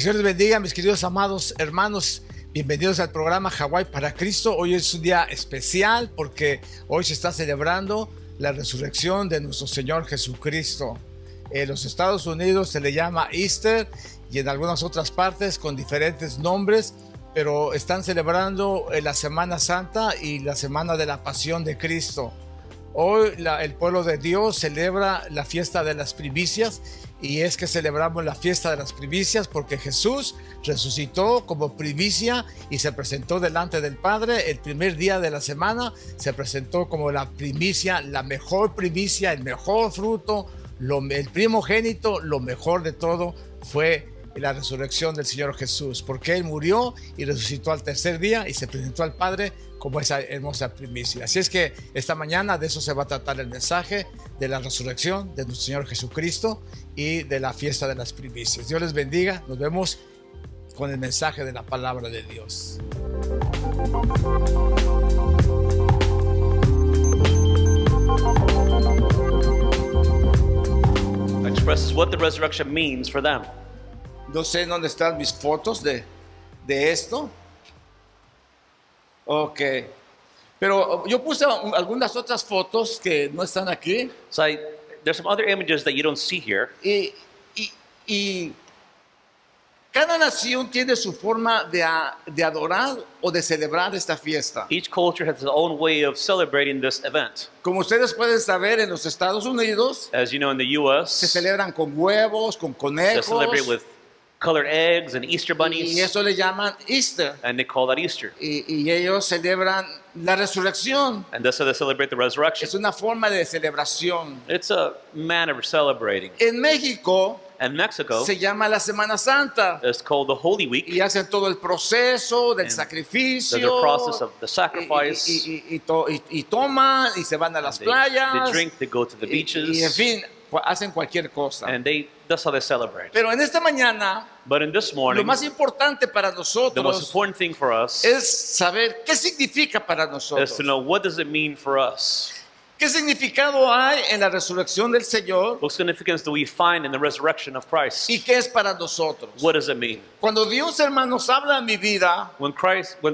Señor les bendiga, mis queridos amados hermanos. Bienvenidos al programa Hawái para Cristo. Hoy es un día especial porque hoy se está celebrando la resurrección de nuestro Señor Jesucristo. En los Estados Unidos se le llama Easter y en algunas otras partes con diferentes nombres, pero están celebrando la Semana Santa y la Semana de la Pasión de Cristo. Hoy el pueblo de Dios celebra la fiesta de las primicias, y es que celebramos la fiesta de las primicias porque Jesús resucitó como primicia y se presentó delante del Padre. El primer día de la semana se presentó como la primicia, la mejor primicia, el mejor fruto, el primogénito. Lo mejor de todo fue la resurrección del Señor Jesús, porque Él murió y resucitó al tercer día y se presentó al Padre como esa hermosa primicia. Así es que esta mañana de eso se va a tratar el mensaje, de la resurrección de nuestro Señor Jesucristo y de la fiesta de las primicias. Dios les bendiga. Nos vemos con el mensaje de la palabra de Dios. Expresses what the resurrection means for them. No sé dónde están mis fotos de esto. Ok. Pero yo puse algunas otras fotos que no están aquí. So there's some other images that you don't see here. Y cada nación tiene su forma de adorar o de celebrar esta fiesta. Each culture has its own way of celebrating this event. Como ustedes pueden saber, en los Estados Unidos As you know, in the U.S., se celebran con huevos, con they celebrate conejos, with colored eggs and Easter bunnies, y eso le llaman Easter. and they call that Easter. Y ellos celebran la resurrección. And that's how they celebrate the resurrection. Es una forma de celebración. It's a manner of celebrating. En México And Mexico se llama la Semana Santa. is called the Holy Week. Y hacen todo el proceso del And sacrificio. there's a process of the sacrifice. Y toman y se van a las They playas. drink, they go to the beaches, Y en fin, hacen cualquier cosa. and that's how they celebrate. Pero en esta mañana, But in this lo morning, más importante para the most nosotros important thing for us es saber qué significa para is nosotros. to know, what does it mean for us? ¿Qué significado hay en la resurrección del Señor? What significance do we find in the resurrection of Christ? ¿Y qué es para nosotros? What does it mean? Cuando Dios, hermanos, habla en mi vida, When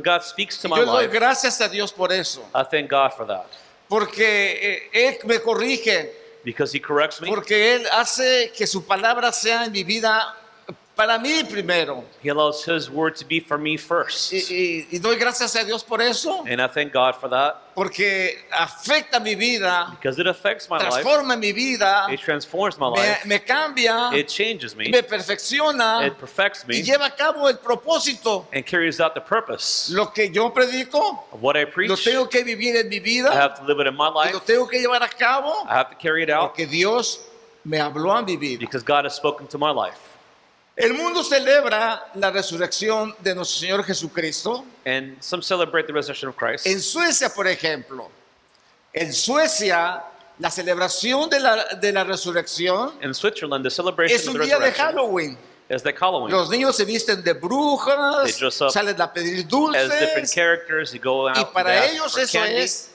God speaks to my yo le doy life, gracias a Dios por eso. I thank God for that. Porque Él me corrige, Because He corrects me. porque Él hace que su palabra sea en mi vida para mí primero. He allows His word to be for me first. Y doy gracias a Dios por eso, And I thank God for that, porque afecta mi vida, because it affects my life. transforma mi vida, It transforms my life. me cambia, It changes me. me perfecciona It perfects y me lleva a cabo el propósito. and carries out the purpose Lo que yo predico, of what I lo preach. tengo que vivir en mi I vida have to live it in my y life. lo tengo que llevar a cabo I have to carry it out porque Dios me habló a mi vida. because God has spoken to my life. El mundo celebra la resurrección de nuestro Señor Jesucristo. And some celebrate the resurrection of Christ. En Suecia, por ejemplo, en Suecia la celebración de la resurrección In Switzerland, the celebration es of un the día de resurrection Halloween. is like Halloween. Los niños se visten de brujas, They dress up salen a pedir As different dulces, characters, you go out y and para ask ellos for eso candy, es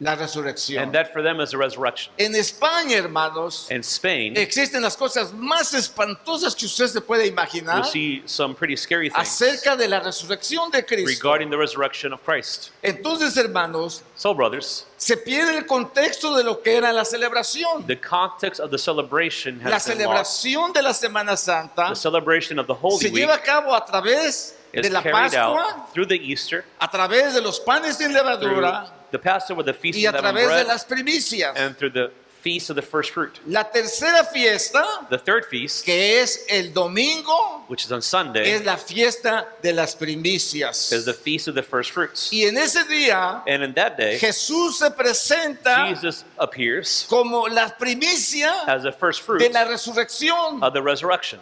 la resurrección. and that for them is the resurrection. En España, hermanos, In Spain, existen las cosas más espantosas que usted se puede you'll imaginar see some pretty scary things acerca de la resurrección de Cristo. regarding the resurrection of Christ. Entonces, hermanos, So, brothers, se pierde el contexto de lo que era la celebración. the context of the celebration La has been lost. celebración de la Semana Santa The celebration of the Holy se Week lleva a cabo a través is de la carried Pascua, out through the Easter, a través de los panes sin through levadura the Passover, the Feast y a of Unleavened través de Bread, las primicias. and through the Feast of the First Fruit. La tercera fiesta, The third feast, que es el domingo, which is on Sunday, es la fiesta de las primicias. is the Feast of the First Fruits. Y en ese día, And in that day, Jesús se presenta Jesus appears como la primicia as the first fruit de la resurrección. of the resurrection.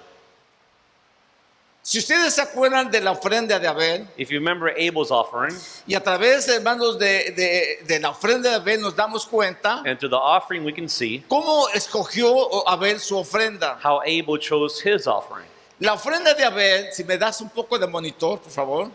Si ustedes se acuerdan de la ofrenda de Abel, If you remember Abel's offering, y a través, hermanos, de la ofrenda de Abel nos damos cuenta and through the offering we can see cómo escogió Abel su ofrenda. how Abel chose his offering. La ofrenda de Abel, si me das un poco de monitor, por favor.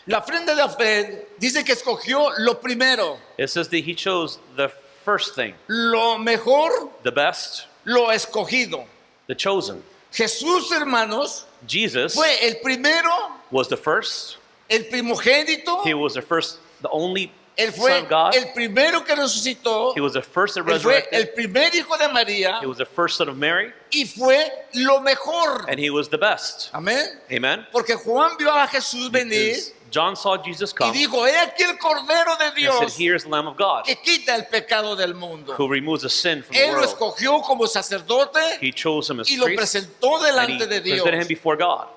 La ofrenda de Abel dice que escogió lo primero, It says that he chose the first thing, lo mejor, the best, lo escogido. the chosen. Jesús, hermanos, Jesus fue el primero, was the first. el primogénito. He was the first, the only Él Son fue of God. el primero que resucitó. He was the first that Él fue el resurrected. primer hijo de María He was the first son of Mary. y fue lo mejor. And he was the best. Amén. Amen. Porque Juan vio a Jesús venir Because John saw Jesus y come dijo, he aquí el Cordero de and said, Dios here's the Lamb of God que quita el pecado del mundo. who removes the sin from the Él lo world. escogió como sacerdote He chose him as y lo priest presentó and he delante de Dios. presented him before God.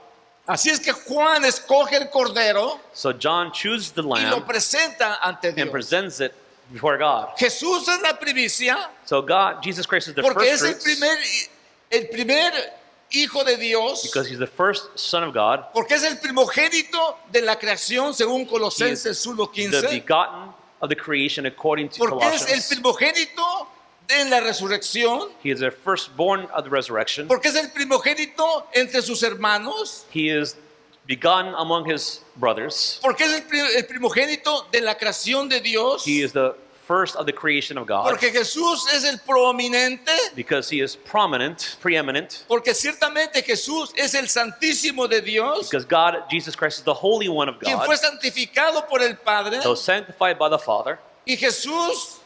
Así es que Juan escoge el Cordero So John chooses the y lo lamb presenta ante and Dios. presents it before God. Jesús es la primicia So God, Jesus Christ is the porque es first fruits el primer hijo de Dios, because he's the first son of God. porque es el primogénito de la creación según He is Colosenses the 1:15, begotten of the creation according to porque es el Colossians. primogénito en la resurrección, He is the firstborn of the resurrection. porque es el primogénito entre sus hermanos, He is begotten among his brothers. porque es el primogénito de la creación de Dios, He is the first of the creation of God porque Jesús es el prominente, because he is prominent, preeminent, porque ciertamente Jesús es el santísimo de Dios, because God, Jesus Christ, is the Holy One of quien God, fue santificado por el Padre, though sanctified by the Father, y Jesús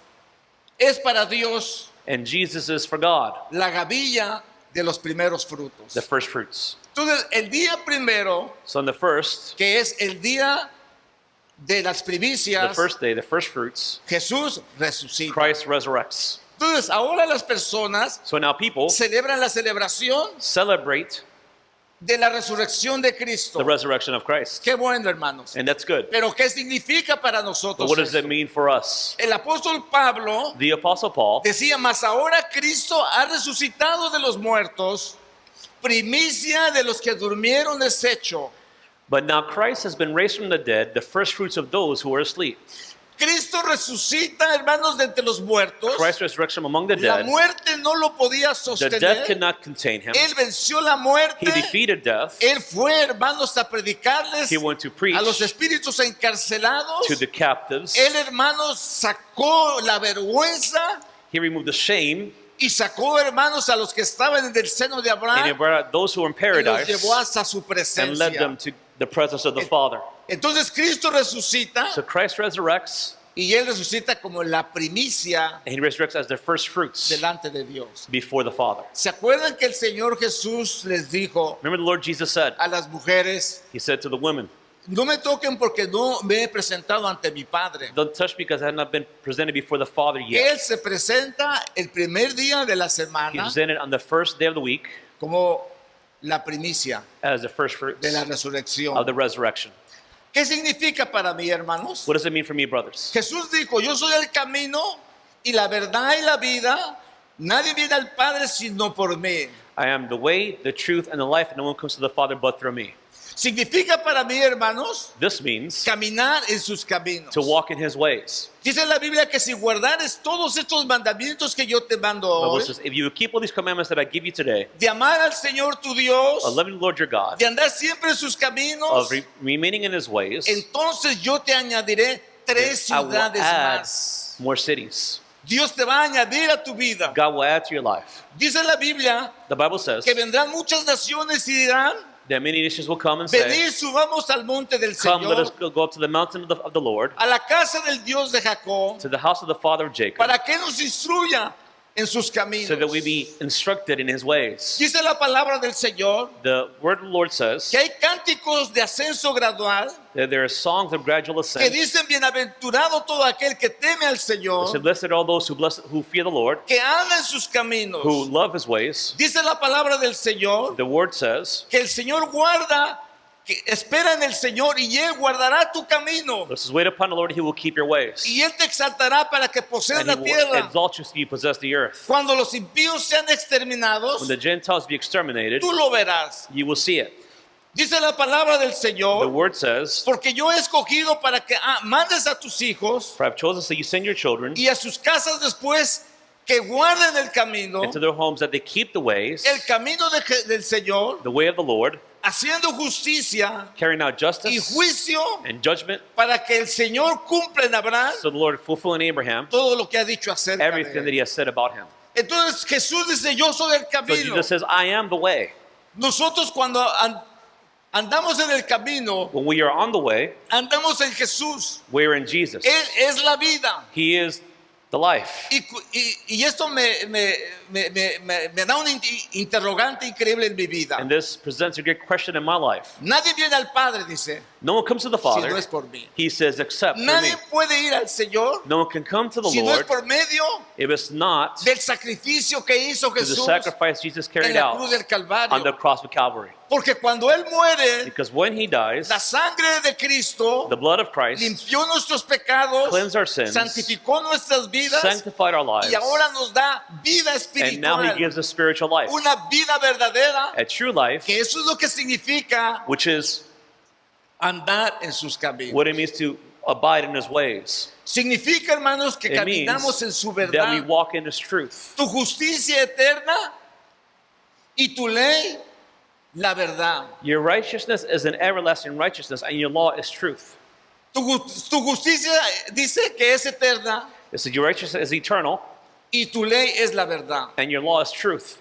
es para Dios and Jesus is for God, la gavilla de los primeros frutos. the first fruits. Entonces, el día primero, So on the first, que es el día de las the primicias, first day, the first fruits, Jesús resucita. Christ resurrects. Entonces, ahora las personas So now people celebran la celebración celebrate de la resurrección de Cristo. the resurrection of Christ. Qué bueno, hermanos. And that's good. Pero ¿qué significa para But nosotros what does eso? it mean for us? El apóstol Pablo The Apostle Paul decía, mas ahora Cristo ha resucitado de los muertos, primicia de los que durmieron es hecho. But now Christ has been raised from the dead, the first fruits of those who are asleep. Cristo resucita, hermanos, de entre los muertos. Christ's resurrection among the La dead. muerte no lo podía The death sostener. could not contain him. Él venció la muerte. He defeated death. Él fue, hermanos, a predicarles He went to preach a los espíritus encarcelados. to the captives. Él, hermanos, sacó la vergüenza He removed the shame, y sacó, hermanos, a los que estaban en el seno de and he Abraham brought out those who were in y los paradise llevó hasta su and led them presencia. to the presence of the Father. Entonces Cristo resucita So Christ resurrects, y Él resucita como la primicia and he resurrects as the first fruits delante de Dios. before the Father. ¿Se acuerdan que el Señor Jesús les dijo Remember the Lord Jesus said, a las mujeres, he said to the women, no me toquen porque no me he presentado ante mi Padre? don't touch me because I have not been presented before the Father yet. Él se presenta el primer día de la He semana presented on the first day of the week como la primicia as the first fruits de la of resurrección. the resurrection. ¿Qué significa para mí, hermanos? What does it mean for me, brothers? Jesús dijo, yo soy el camino y la verdad y la vida. Nadie viene al Padre sino por mí. I am the way, the truth, and the life, and no one comes to the Father but through me. Significa para mí, hermanos, This means caminar en sus caminos. to walk in his ways. Dice la Biblia que si guardares todos estos mandamientos que yo te mando The Bible hoy, says, if you keep all these commandments that I give you today, de amar al Señor tu Dios, of loving the Lord your God, de andar siempre en sus caminos, of remaining in his ways, entonces yo te añadiré 3 I will ciudades add más. more cities. Dios te va a añadir a tu vida. God will add to your life. Dice la Biblia The Bible says que vendrán muchas naciones y dirán, that many nations will come and say, venid, subamos al monte del come, let us Señor, go up to the mountain of the Lord, a la casa del Dios de Jacob, to the house of the Father of Jacob, para que nos instruya en sus caminos. so that we be instructed in his ways. Dice la palabra del Señor The word of the Lord says que hay cánticos de ascenso gradual that there are songs of gradual que ascent. dicen bienaventurado todo aquel que teme al So Señor, blessed are all those who fear the Lord, que anda en sus caminos. who love his ways. Dice la palabra del Señor The word says, que el Señor guarda, que espera en el Señor y Él guardará tu camino let us wait upon the Lord, he will keep your ways. y Él te exaltará para que poseas And he la will tierra. exalt you so you possess the earth. Cuando los impíos sean exterminados, When the Gentiles be exterminated, tú lo verás. you will see it. Dice la palabra del The Señor, word says, porque yo he escogido para que mandes a tus hijos for I have chosen so you send your children y a sus casas después que guarden el camino, into their homes, that they keep the ways, el camino del Señor, the way of the Lord, haciendo justicia carrying out y justice juicio and judgment, para que el Señor cumpla en Abraham so the Lord fulfill in Abraham todo lo que ha dicho acerca de everything that él. he has said about him. Entonces Jesús dice, yo soy el So camino. Jesus says, I am the way. Nosotros cuando andamos en el camino, When we are on the way, andamos en Jesús. we're in Jesus. Él es la vida. He is the life. Y esto me da un interrogante increíble en mi vida. And this presents a great question in my life. Nadie viene al Padre, dice, No one comes to the si Father, no es por mí. he says, except for me. Nadie puede ir al Señor No one can come to the si no es Lord por medio if it's not del sacrificio que hizo through the Jesús sacrifice Jesus en carried la out cruz del on the Calvario. cross of Calvary. Porque cuando Él muere, Because when he dies, la sangre de Cristo the blood of Christ limpió nuestros pecados, cleansed our sins, santificó nuestras vidas sanctified our lives, y ahora nos da vida and now he espiritual, gives us spiritual life, una vida verdadera, a true life, que eso es lo que significa which is andar en sus caminos. what it means to abide in his ways. Significa, hermanos, que It means caminamos en su that we verdad. walk in his truth. Tu justicia eterna y tu ley, la verdad. Your righteousness is an everlasting righteousness, and your law is truth. Tu justicia dice que es eterna It says your righteousness is eternal, y tu ley es la verdad. and your law is truth.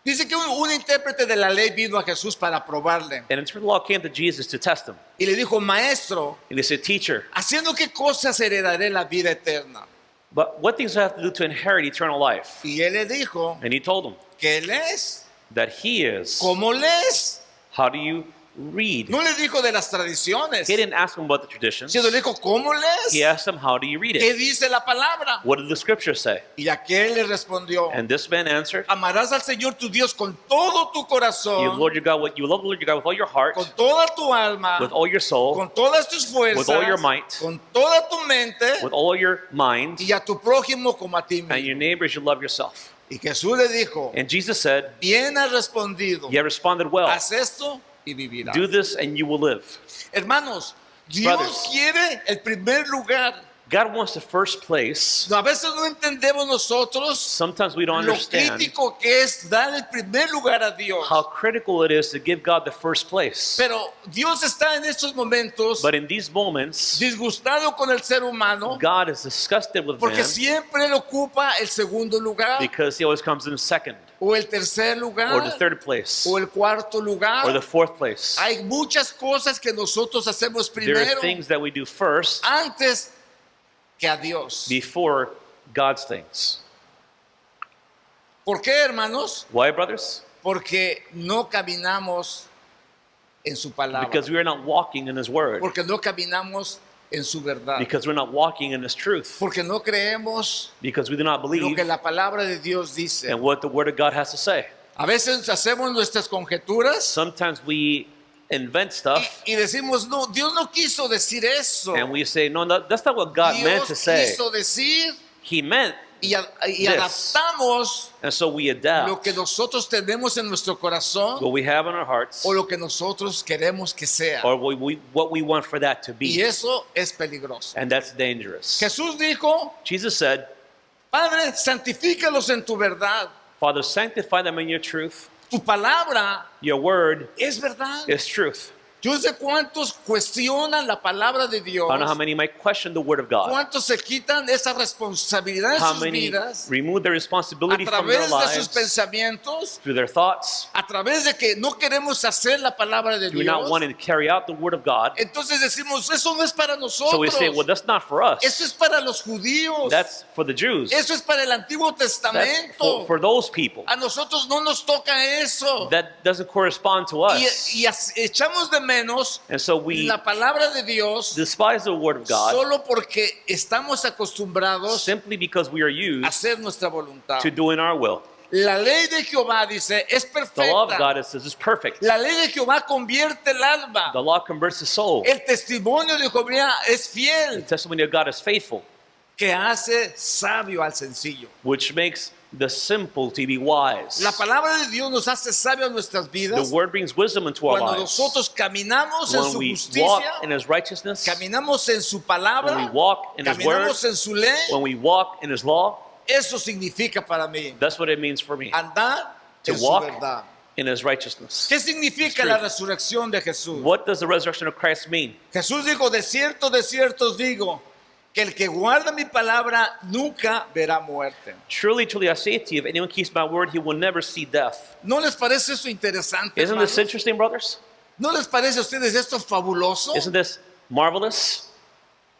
Dice que un intérprete de la ley vino a Jesús para probarle And interpreter law came to Jesus to test him. y le dijo, maestro, And he said, Teacher, ¿haciendo qué cosas heredaré la vida eterna? but what things do I have to do to inherit eternal life? Y él le dijo, And he told him ¿qué lees? that he is. ¿Cómo lees? How do you read? No le dijo de las tradiciones, He didn't ask him about the traditions. sino le dijo, ¿cómo He lees? asked him, How do you read ¿Qué it? dice la palabra? What did the scriptures say? Y aquel le respondió, And this man answered, amarás al Señor tu Dios con todo tu You corazón, Lord your God, you love the Lord your God with all your heart, con toda tu alma, with all your soul, con todas tus fuerzas, with all your might, con toda tu mente with all your mind, y a tu prójimo como a ti and mismo. your neighbors you love yourself. Y Jesús le dijo, And Jesus said, bien has respondido, You have responded well. haz esto y vivirás. Do this and you will live. Hermanos, Dios Brothers. quiere el primer lugar. God wants the first place. A veces no entendemos nosotros Sometimes we don't lo understand crítico que es dar el primer lugar a Dios. how critical it is to give God the first place. Pero Dios está en estos momentos But in these moments, disgustado con el ser humano God is disgusted with porque man siempre le ocupa el segundo lugar because he always comes in second o el tercer lugar or the third place o el cuarto lugar. or the fourth place. Hay muchas cosas que nosotros hacemos There are primero things that we do first antes que a Dios. before God's things. ¿Por qué, hermanos? Why, brothers? Porque no caminamos en su palabra. Because we are not walking in his word. Porque no caminamos en su verdad. Because we're not walking in his truth. Porque no creemos Because we do not lo believe que la palabra de Dios dice. in what the word of God has to say. A veces hacemos nuestras conjeturas Sometimes we invent stuff y decimos, no, Dios no quiso decir eso. and we say, no, that's not what God meant to Dios say. quiso decir He meant, y adaptamos and so we lo adapt que nosotros tenemos en nuestro corazón what we have in our hearts o lo que nosotros queremos que sea. or what we want for that to Y be. eso es peligroso. And that's dangerous. Jesús dijo, Jesus said, Padre, santifícalos en tu verdad. Father, sanctify them in your truth. Tu palabra Your word es verdad. is truth. Yo sé cuántos cuestionan la palabra de Dios. I don't know how many might question the word of God. Cuántos se quitan esa responsabilidad en How sus many vidas remove their a responsibility from their través de sus lives pensamientos, through their thoughts, a través de que no queremos hacer la palabra de do not Dios. want to carry out the word of God. Entonces decimos, eso no es para So we nosotros. say, well, that's not for us. Eso es para los judíos. That's for the Jews. Eso es para el Antiguo That's Testamento. for those people. A nosotros no nos toca eso. That doesn't correspond to us. Y echamos de menos And so we la palabra de Dios despise the word of God solo porque estamos acostumbrados simply because we are a used hacer nuestra voluntad. to doing our will. La ley de Jehová dice es The law of perfecta. God, it says, is perfect. La ley de Jehová convierte el alma. The law converts the soul. El testimonio de Jehová es The fiel, testimony of God is faithful, que hace sabio al sencillo. which makes the simple to be wise. La palabra de Dios nos hace sabio en nuestras The vidas word brings wisdom into our cuando lives. nosotros caminamos en When su we justicia, walk in his righteousness, caminamos en su when we palabra, walk in his word, caminamos en su ley. when we walk in his law, Eso significa para mí that's what it means for me, andar to en su walk verdad. in his righteousness. ¿Qué significa la resurrección de Jesús? What does the resurrection of Christ mean? Jesús dijo, de cierto os digo, que el que guarda mi palabra nunca verá muerte. Truly, truly, I say to you, if anyone keeps my word, he will never see death. ¿No les parece eso interesante, Isn't hermanos? this interesting, brothers? ¿No les parece a ustedes esto fabuloso? Isn't this marvelous?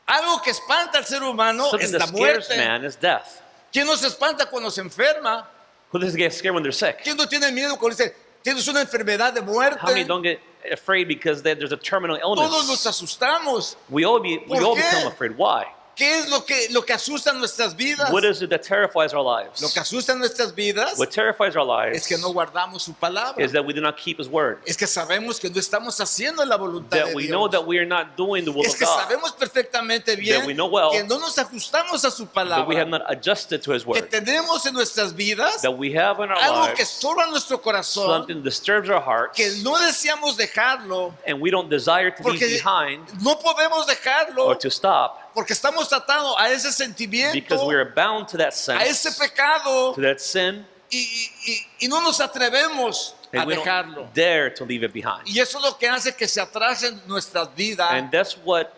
Algo que espanta al ser humano Something es that la scares muerte. man is death. ¿Quién no se espanta cuando se enferma? Who doesn't get scared when they're sick? ¿Quién no tiene miedo cuando dice, tienes una enfermedad de How many muerte? don't get afraid because there's a terminal Todos nos illness? asustamos. We all ¿Por qué? become afraid. Why? ¿Qué es lo que asusta nuestras vidas? What is it that terrifies our Lo lives? que asusta nuestras vidas What terrifies our es lives que no guardamos su palabra. is that we do not keep His word. Es que sabemos que no estamos haciendo la voluntad That de we know Dios. that we are not doing the will Es of que God. sabemos perfectamente bien That we know well que no nos ajustamos a su That we have palabra. not adjusted to His Que word. tenemos en nuestras vidas That we have in our algo que lives estorba nuestro corazón, something disturbs our hearts, que no deseamos dejarlo, and we don't desire to be porque behind no podemos dejarlo, or to stop porque estamos atados a ese sentimiento, because we are bound to that a ese sense, pecado, to that sin, y no nos atrevemos a and we dejarlo. don't dare to leave it behind. Y eso es lo que hace que se atrasen nuestras vidas And that's what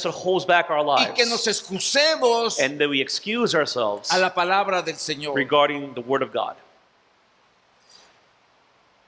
holds back our y que lives, nos excusemos and that we excuse ourselves a la palabra del Señor. regarding the word of God.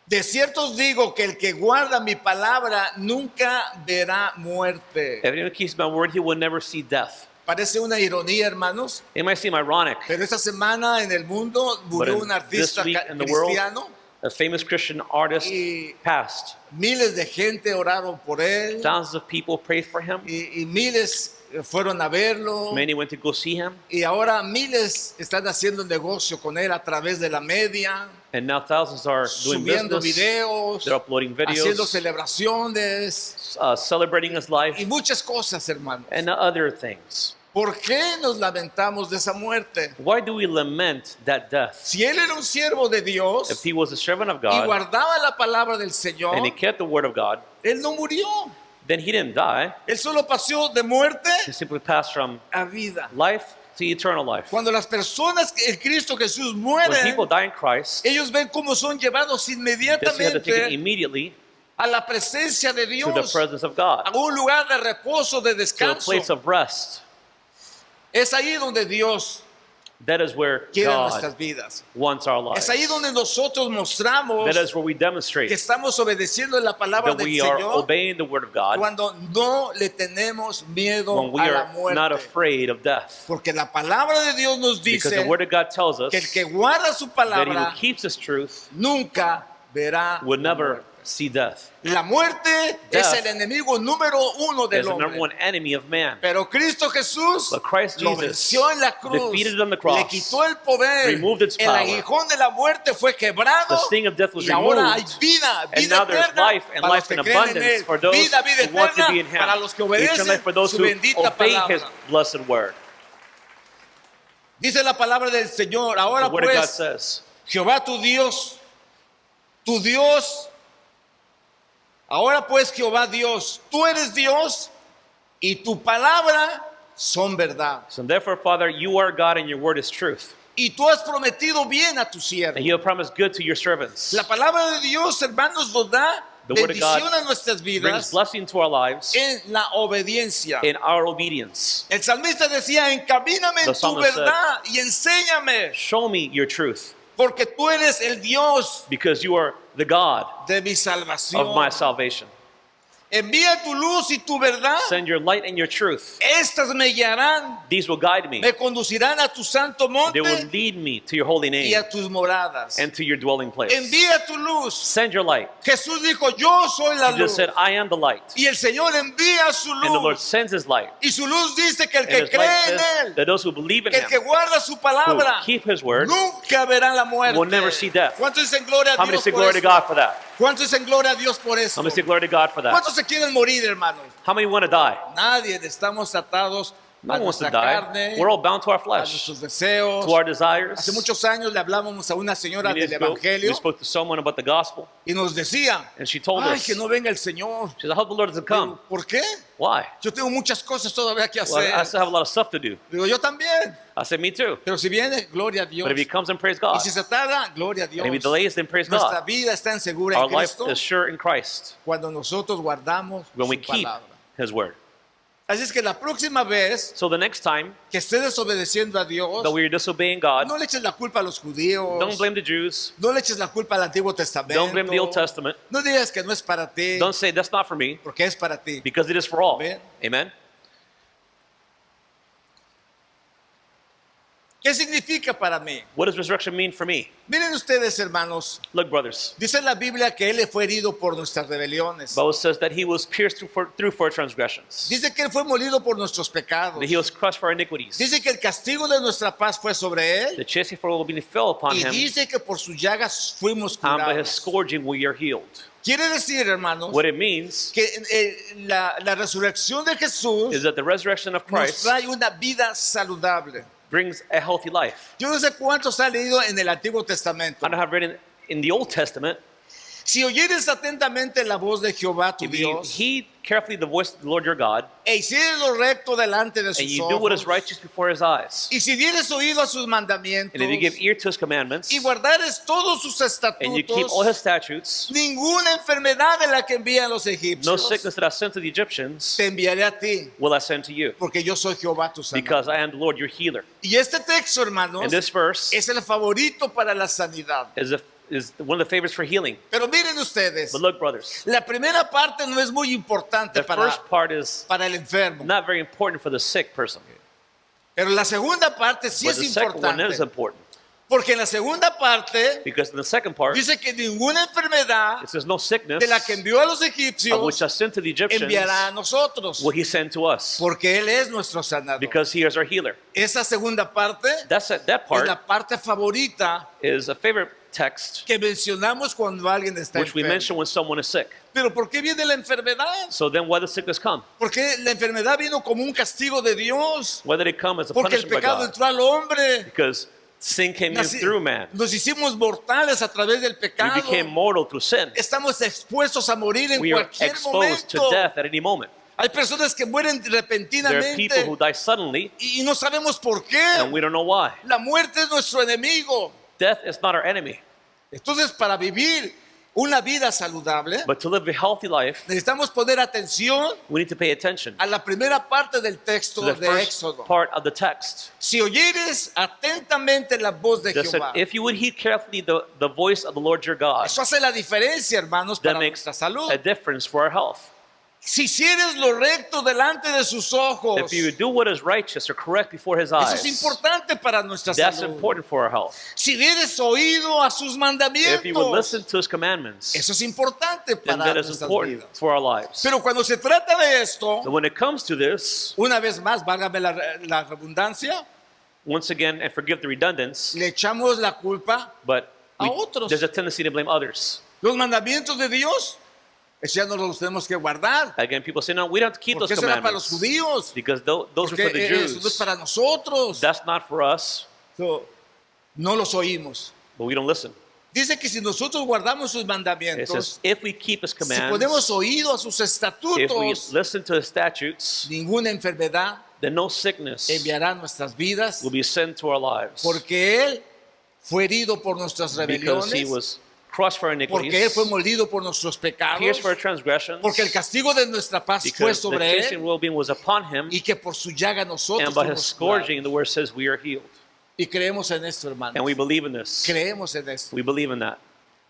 De cierto os digo que el que guarda mi palabra nunca verá muerte. If anyone keeps my word, he will never see death. Parece una ironía, hermanos, It might seem ironic, pero esta semana en el mundo but murió in un artista this week in the world, cristiano. a famous Christian artist Y passed. miles de gente oraron por él Thousands of people prayed for him. y miles fueron a verlo. Many went to go see him, Y ahora miles están haciendo negocio con él a través de la media, and now thousands are doing subiendo business. videos, They're uploading haciendo videos, celebraciones celebrating his life, y muchas cosas, hermanos. and other things. ¿Por qué nos lamentamos de esa muerte? Why do we lament that death? Si él era un siervo de Dios If he was a servant of y God guardaba la palabra del Señor, and he kept the word of God, él no murió. then he didn't die. Él solo pasó de muerte He simply passed from a vida. life to eternal life. Cuando las personas en Cristo Jesús When mueren, people die in Christ, ellos ven cómo son llevados they see how they're taken inmediatamente immediately a la presencia de to the Dios, presence of God, a un lugar de reposo, de to a descanso. place of rest. Es ahí donde Dios That is where quiere God nuestras vidas. wants our lives. Es ahí donde nosotros mostramos That is where we demonstrate que estamos obedeciendo la palabra that del we are Señor obeying the word of God cuando no le tenemos miedo when we a la are not muerte. afraid of death. Porque la palabra de Dios nos Because dice the word of God tells us que el que guarda su that he who palabra keeps his truth nunca verá would la never muerte. see death. La muerte Death es el enemigo número uno Is del the number hombre. one enemy of man. Pero Cristo Jesús But Christ lo Jesus venció en la cruz, defeated it on the cross, le quitó el poder, removed its el power. aguijón de la muerte fue quebrado The sting of death was y ahora hay removed. vida, And vida now there's eterna life and para los life que in creen en abundance Él. for those Vida who want to be in eterna Him. para los que Eternal obedecen life for those su who bendita obey palabra. His blessed word. Dice la palabra del Señor, ahora The word of God pues, says, Jehová tu Dios, ahora pues Jehová Dios, tú eres Dios y tu palabra son verdad. so therefore, Father, you are God and your word is truth. Y tú has prometido bien a tu siervo. And you have promised good to your servants. La palabra de Dios, hermanos, nos da The word of God bendición a nuestras brings vidas blessing to our lives en la obediencia. in our obedience. El salmista decía, encamíname en The tu psalmist said, verdad y enséñame, Show me your truth, porque tú eres el Dios because you are the God de mi of salvación. my salvation. Envía tu luz y tu verdad. Send your light and your truth. Estas me guiarán, These will guide me. me conducirán a tu santo They will monte lead me to your holy y name a tus moradas. and to your dwelling place. Envía tu luz. Send your light. Jesús dijo, yo soy la Jesus luz. said, I am the light. Y el Señor envía su And the Lord luz. sends his light. Y su luz dice que el And que his cree light en says Él, that those who believe in que el que him, guarda su palabra, who keep his word, nunca verán la muerte. will never see death. ¿Cuántos dicen gloria a how many Dios say por glory to eso? God for that? ¿Cuántos dicen gloria a Dios por eso? How many say glory to God for that? ¿Cuántos se quieren morir, hermanos? How many want to die? Nadie. Estamos atados No a one wants to nuestra die. carne, We're all bound to our a flesh, nuestros deseos. to our desires. Hace muchos años le hablábamos a una señora Many del years ago, we Evangelio spoke to someone about the gospel, y nos decía, and she told ay, us, que no venga el Señor. she said, I hope the Lord doesn't come. Digo, ¿por qué? Why? Yo tengo muchas cosas todavía que Well, I hacer. still have a lot of stuff to do. Digo, yo también. I said, me too. Pero si viene, gloria a Dios. But if he comes, then praise Y God. si se tarda, gloria a Dios. And if he delays, then praise Nuestra God. vida está en segura Our en life Cristo is sure in Christ cuando nosotros guardamos when su we keep palabra. his word. Así es que la próxima vez So the next time que estés desobedeciendo a Dios, that we are disobeying God, no le eches la culpa a los judíos, don't blame the Jews. no le eches la culpa al Antiguo Testamento, Don't blame the Old Testament. no digas que no es para ti, Don't say that's not for me, porque es para ti. because it is for all. Amen. Amen. ¿Qué significa para mí? What does resurrection mean for me? Miren ustedes, hermanos, Look, brothers. dice la Biblia que Él fue herido por nuestras rebeliones. Bible says that he was pierced through for transgressions. Dice que Él fue molido por nuestros pecados. That he was crushed for our iniquities. Dice que el castigo de nuestra paz fue sobre Él. The chastening for well-being fell upon Y him, dice que por sus llagas fuimos and by his curados. scourging we are healed. Quiere decir, hermanos, What it means que la resurrección de Jesús is that the resurrection of nos Christ trae una vida saludable. brings a healthy life. Yo no sé cuántos han leído en el Antiguo Testamento. I don't have written in the Old Testament, Si oyeres atentamente la voz de Jehová tu if you Dios heed carefully the voice of the Lord your God, e hicieres lo recto delante de and sus you do what is ojos, righteous before his eyes, y si dieres oído a sus mandamientos and if you give ear to his commandments, y guardares todos sus and you keep all estatutos, his statutes, ninguna enfermedad de la que envían los no egipcios sickness that I sent to the Egyptians te enviaré a ti, will I send to you, porque yo soy Jehová tu sanador. because I am the Lord your healer. Y este texto, hermanos, And this verse es el favorito para la sanidad. is one of the favorites for healing. Pero miren ustedes, But look, brothers, la primera parte no es muy importante the para first part is el enfermo, not very important for the sick person, pero la segunda parte sí but es the second one is importante, important, porque en la segunda parte because in the second part dice que ninguna enfermedad it says no sickness de la que envió a los of which egipcios I sent to the Egyptians enviará a nosotros, will he send to us, porque Él es nuestro sanador. because he is our healer. Esa segunda parte That es part la parte favorita is a favorite text que mencionamos cuando alguien está which we enfermo. mention when someone is sick. Pero ¿por qué viene la enfermedad? So then why does sickness come? Porque la enfermedad vino como un castigo de Dios, Why did it come as a porque el punishment by pecado God? entró al hombre. Because sin came in Nací- through man. Nos hicimos mortales a través del We pecado. became mortal through sin. Estamos expuestos a morir en We are cualquier exposed to momento. death at any moment. Hay personas que mueren There are people who repentinamente die suddenly y no sabemos por qué. and we don't know why. La muerte es nuestro enemigo. Death is not our enemy, Entonces, para vivir una vida saludable, but to live a healthy life, necesitamos poner atención we need to pay attention a la primera parte del texto to the de first Éxodo. part of the text. Si oyeres atentamente la voz de That said, Jehová, if you would heed carefully the voice of the Lord your God, eso hace la diferencia, hermanos, that para makes nuestra salud. a difference for our health. Si hicieres lo recto delante de sus ojos, If you do what is righteous or correct before his eso es eyes, importante para nuestra that's salud. important for our health. Si dieres oído a sus If you would mandamientos, listen to his commandments, eso es importante then para that is nuestras important vidas. for our lives. Pero cuando se trata de esto, And when it comes to this, una vez más, válgame la redundancia, once again, and forgive the redundance, le echamos la culpa. but A otros. there's a tendency to blame others. Los mandamientos de Dios, eso ya no los tenemos que guardar. Again, people say, no, we don't have to keep Porque those eso era para los commandments judíos. because those are Porque for the eso no es Jews. para nosotros. That's not for us, So, no los oímos. but we don't listen. Dice que si nosotros guardamos sus It mandamientos, says, if we keep his si ponemos commands, oído a sus if we estatutos, listen to his statutes, ninguna enfermedad then no sickness enviará a nuestras vidas, will be sent to our lives. porque Él fue herido por nuestras Because he rebeliones, was crushed for our porque Él iniquities, fue molido por nuestros pecados, pierced for our transgressions, porque el castigo de nuestra paz fue because the sobre chastening Él, well-being was upon him, y que por su llaga nosotros and by his fuimos scourging, curados. the word says, we are healed. Y creemos en esto, hermanos. And we believe in this. Creemos en esto. We believe in that.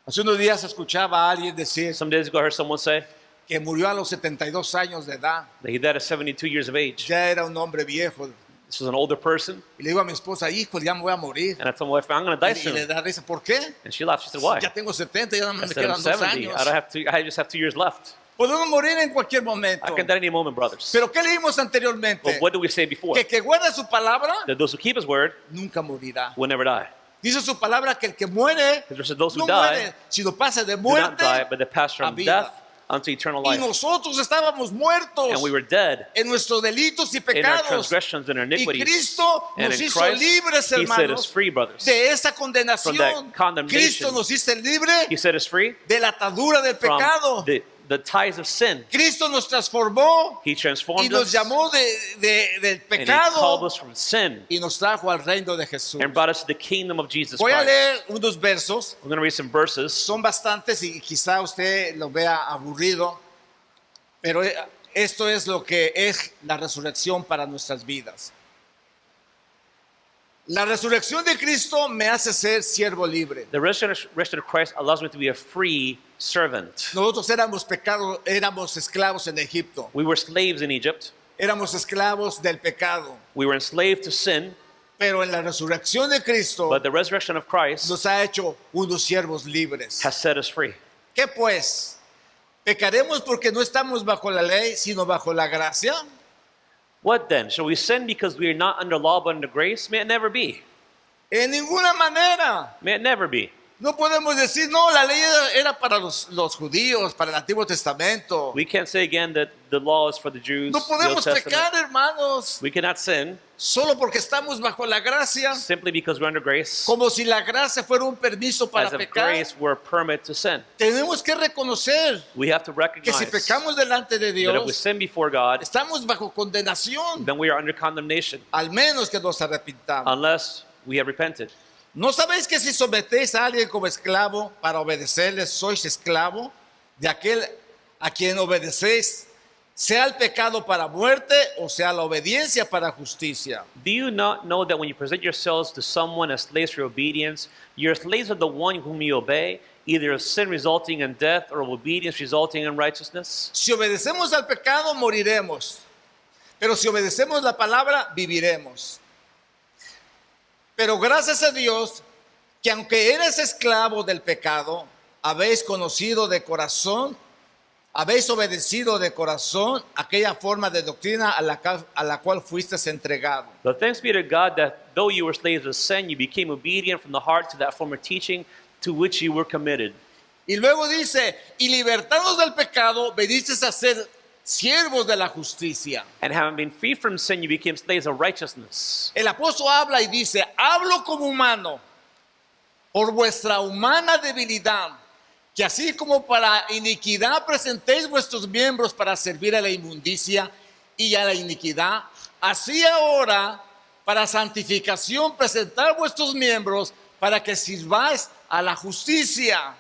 Hace unos días escuchaba a alguien decir Some days ago, I heard someone say que murió a los 72 años de edad. that he died at 72 years of age. Ya era un hombre viejo. This was an older person, Y le digo a mi esposa, hijo, ya me voy a morir. and I told my wife, I'm going to die Y le soon. da risa, ¿por qué? And she laughed. She said, why? Ya tengo 70, ya no I me said, I'm quedan 2 70. años. I just have 2 years left. Podemos morir en cualquier momento. I can die any moment, brothers. Pero ¿qué leímos anteriormente? But what did we say before? Que guarda su palabra That those who keep his word nunca morirá. will never die. Dice su palabra que el que muere Because those who no die muere, sino pasa de do not muerte die, but they pass a from vida. death unto eternal Y life. nosotros estábamos muertos And we were dead en nuestros delitos y in our pecados. transgressions and our Y iniquities. Cristo And nos in hizo Christ, libres, he set us hermanos, free, brothers. de esa From condenación. that condemnation. Cristo nos hizo libre He set us free de la atadura del from pecado. the ties of sin. Cristo nos transformó He y transformed nos us, llamó del and he called pecado us from sin y nos trajo al reino de Jesús. and brought us to the kingdom of Jesus Voy a Christ. leer unos versos, We're going to read some verses. son bastantes y quizá usted los vea aburrido, pero esto es lo que es la resurrección para nuestras vidas. La resurrección de Cristo me hace ser siervo libre. The resurrection of Christ allows me to be a free servant. Nosotros éramos esclavos en Egipto. We were slaves in Egypt. Éramos esclavos del pecado. We were enslaved to sin, Pero en la resurrección de Cristo but the resurrection of Christ nos ha hecho unos siervos libres. has set us free. ¿Qué pues? ¿Pecaremos porque no estamos bajo la ley, sino bajo la gracia? What then? Shall we sin because we are not under law but under grace? May it never be. En ninguna manera. May it never be. No podemos decir, no, la ley era para los judíos, para el Antiguo Testamento. We can't say again that the law is for the Jews, No the Old podemos Testament. pecar, hermanos, We cannot sin solo porque estamos bajo la gracia, simply because we're under grace, como si la gracia fuera un permiso para as if pecar. grace were a permit to sin. Tenemos que reconocer We have to que recognize si pecamos delante de that if we Dios, sin before God, estamos bajo condenación, then we are under condemnation al menos que nos arrepintamos. unless we have repented. ¿No sabéis que si sometéis a alguien como esclavo para obedecerle, sois esclavo de aquel a quien obedecéis, sea el pecado para muerte o sea la obediencia para justicia? Do you not know that when you present yourselves to someone as slaves for obedience, you're slaves of the one whom you obey, either of sin resulting in death or of obedience resulting in righteousness? Si obedecemos al pecado, moriremos. Pero si obedecemos la palabra, viviremos. Pero gracias a Dios, que aunque eres esclavo del pecado, habéis obedecido de corazón aquella forma de doctrina a la cual fuisteis entregado. But thanks be to God that though you were slaves of sin, you became obedient from the heart to that form of teaching to which you were committed. Y luego dice, y libertados del pecado, venisteis a ser siervos de la justicia. And having been freed from sin, you became slaves of righteousness. El apóstol habla y dice, hablo como humano, por vuestra humana debilidad, que así como para iniquidad presentéis vuestros miembros para servir a la inmundicia y a la iniquidad, así ahora para santificación presentar vuestros miembros para que sirváis a la justicia.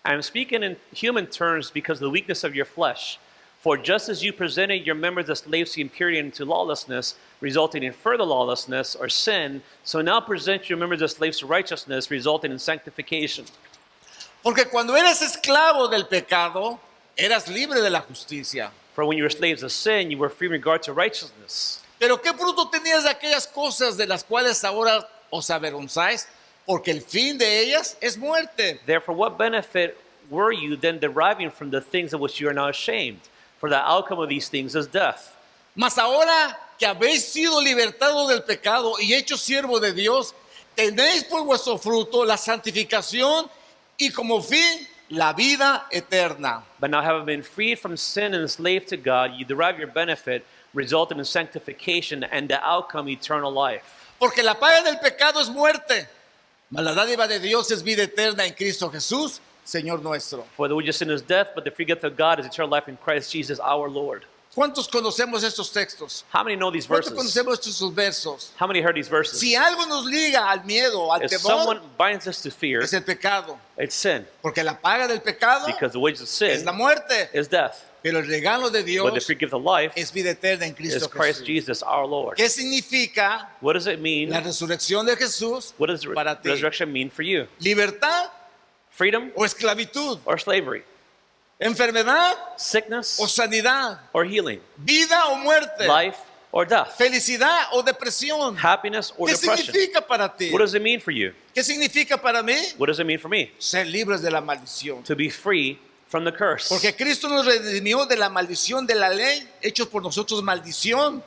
I am speaking in human terms because of the weakness of your flesh. For just as you presented your members as slaves to impurity and to lawlessness, resulting in further lawlessness or sin, so now present your members as slaves to righteousness, resulting in sanctification. Porque cuando eres esclavo del pecado, eras libre de la justicia. For when you were slaves of sin, you were free in regard to righteousness. Pero ¿qué fruto tenías de aquellas cosas de las cuales ahora os avergonzáis? Porque el fin de ellas es muerte. Therefore, what benefit were you then deriving from the things of which you are now ashamed? For the outcome of these things is death. Mas ahora que habéis sido libertados del pecado y hechos siervos de Dios, tenéis por vuestro fruto la santificación y como fin la vida eterna. But now having been freed from sin and enslaved to God, you derive your benefit, resulting in sanctification and the outcome eternal life. Porque la paga del pecado es muerte, mas la dádiva de Dios es vida eterna en Cristo Jesús, Señor nuestro. For the wages of sin is death, but the free gift of God is eternal life in Christ Jesus our Lord. ¿Cuántos conocemos estos textos? How many know these ¿Cuántos verses? conocemos estos versos? How many heard these verses? Si algo nos liga al miedo, al If temor, someone binds us to fear, es el pecado. it's sin. Porque la paga del pecado Because the wages of es sin la muerte. is death. Pero el regalo de But the Dios free gift of life es vida eterna en is Cristo Christ Jesús. Jesus our Lord. ¿Qué significa What does it mean? la resurrección de Jesús What does para ti? resurrection mean for you? ¿Libertad Freedom o esclavitud? or slavery? ¿Enfermedad Sickness o sanidad? or healing? ¿Vida o muerte? Life or death? ¿Felicidad o depresión? Happiness or ¿Qué depression? significa para ti? What does it mean for you? ¿Qué significa para mí? What does it mean for me? Ser libres de la maldición. To be free from the curse. Porque Cristo nos redimió de la maldición de la ley, hechos por nosotros maldición.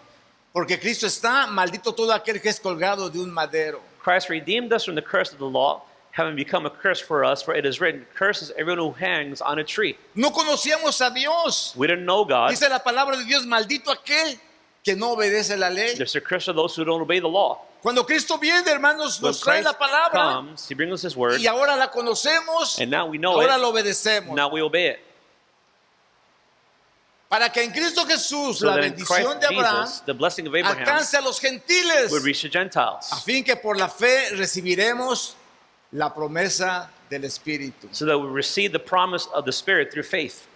Porque Cristo está maldito todo aquel que es colgado de un madero. Christ redeemed us from the curse of the law, having become a curse for us, for it is written, curses everyone who hangs on a tree. No conocíamos a Dios. We didn't know God. Dice la palabra de Dios, maldito aquel que no obedece la ley. There's a curse of those who don't obey the law. Cuando Cristo viene, hermanos, When nos trae Christ la palabra comes, He brings us His word, y ahora la conocemos, and now we know ahora it, lo obedecemos. now we obey it. Para que en Cristo Jesús So la that in bendición Christ de Abraham Jesus, the blessing of Abraham alcance a los gentiles, would reach the Gentiles, a fin que por la fe recibiremos la promesa del Espíritu. so that we receive the promise of the Spirit through faith.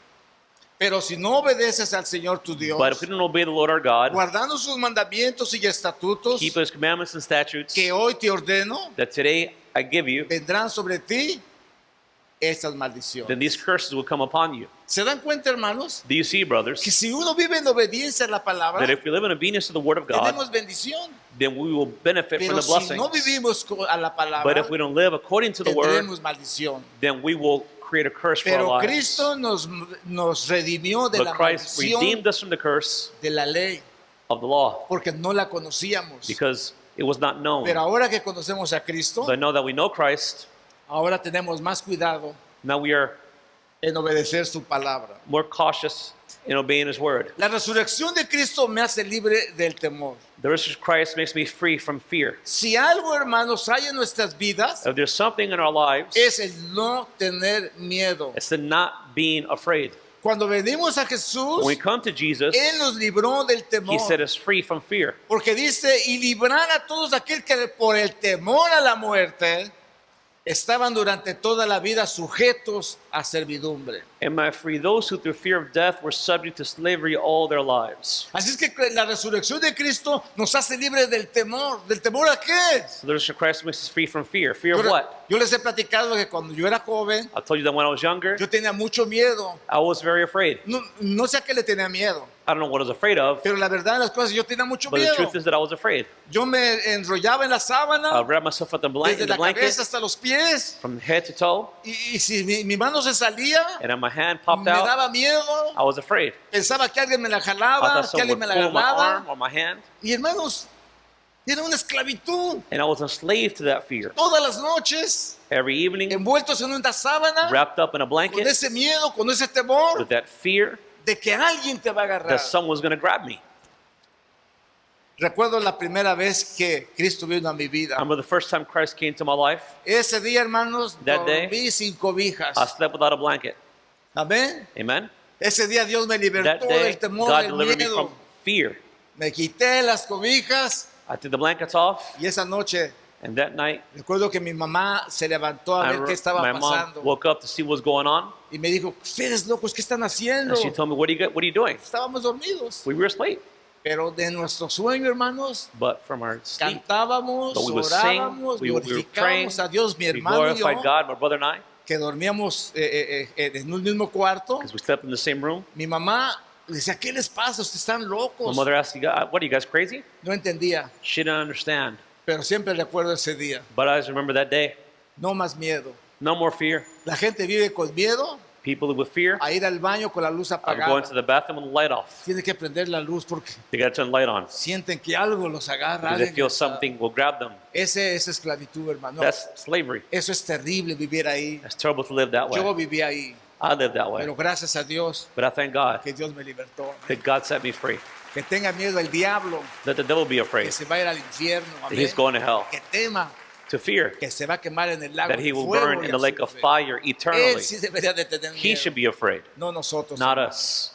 Pero si no obedeces al Señor tu Dios, But if we don't obey the Lord our God, guardando sus mandamientos y estatutos keep His commandments and statutes que hoy te ordeno, that today I give you, vendrán sobre ti estas then maldiciones. these curses will come upon you. ¿Se dan cuenta, hermanos? Do you see, brothers, Que si uno vive en obediencia a la palabra, that if we live in obedience to the Word of God, tenemos bendición. then we will benefit from Pero the si no blessings. vivimos a la But palabra, if we don't live according to the Word, tendremos maldición. then we will create a curse for our Pero lives. Cristo nos redimió de But la Christ maldición redeemed us from the curse de la ley, of the law porque no la conocíamos. because it was not known. Pero ahora que conocemos a Cristo, But now that we know Christ, ahora tenemos más cuidado now we are en obedecer su palabra. more cautious in obeying His Word. La resurrección de Cristo me hace libre del temor. The resurrection of Christ makes me free from fear. Si algo, hermanos, hay en nuestras vidas, If there's something in our lives, es el no tener miedo. it's the not being afraid. Cuando venimos a When Jesús, we come to Jesus, Él nos libró del He temor. set us free from fear. Porque dice, y librar a todos aquel que por el temor a la muerte estaban durante toda la vida sujetos a servidumbre. And might free those who through fear of death were subject to slavery all their lives. Así es que la resurrección de Cristo nos hace libres del temor. ¿Del temor a qué? So the resurrection of Christ makes us free from fear. Fear of Yo, what? yo les he platicado que cuando yo era joven, I told you that when I was younger, yo tenía mucho miedo. I was very afraid. No sé a qué le tenía miedo, I don't know what I was afraid of, pero la verdad de las cosas, yo tenía mucho but the miedo. truth is that I was afraid. Yo me enrollaba en la I sábana, wrapped myself up in desde the la blanket cabeza hasta los pies, from head to toe, y si mi mano se salía, and then my hand popped me out. daba miedo, I was afraid. pensaba que alguien me la I jalaba, thought que someone alguien would me la pull my arm agarraba. or my hand, Y hermanos, era una esclavitud. and I was enslaved to that fear. Todas las noches, Every evening, envueltos en una sábana, wrapped up in a con blanket ese miedo, con ese temor with that fear de que alguien te va a agarrar. that someone's going to grab me. Recuerdo la primera vez que Cristo vino a mi I vida. remember the first time Christ came to my life, Ese día, hermanos, That day, dormí sin cobijas. I slept without a blanket. Amén. Amen? Ese día Dios me That libertó day, del temor, God del delivered me miedo. from fear. Me quité las cobijas I took the blankets off, y esa noche and that night, recuerdo que mi mamá se levantó a ver qué estaba my mom pasando woke up to see what's going on, y me dijo, ustedes locos, ¿qué están haciendo? and she told me, what are you doing? Estábamos dormidos, We were asleep. pero de nuestro sueño, hermanos, But from our sleep, cantábamos, but we would sing, orábamos, we were praying, glorificábamos a Dios, mi we hermano y yo, glorified God, my brother and I, que dormíamos en un mismo cuarto. because we slept in the same room. Mi mamá decía, ¿qué les pasa? Ustedes están My locos. mother asked, what are you guys crazy? No entendía, She didn't understand. pero siempre recuerdo ese día. But I just remember that day. No más miedo. No more fear. La gente vive con miedo People with fear a ir al baño con la luz are going apagada. to the bathroom with the light off. Tiene que prender la luz porque They got to turn the light on sienten que algo los agarra. because they alguien feel los- something will grab them. Ese es esclavitud, hermano. That's slavery. Eso es terrible vivir ahí. It's terrible to live that Yo way. viví ahí, I live that way. pero gracias a Dios But I thank God que Dios me libertó. that God set me free. Que tenga miedo el diablo, That the devil be que afraid. se va a ir al infierno. That Amén. he's going to hell. Que tema To fear que se va a quemar en el lago that de he will fuego burn y in the lake of azufre. fire Él eternally. sí debería de tener He miedo, should be afraid, no nosotros. not hermano. us.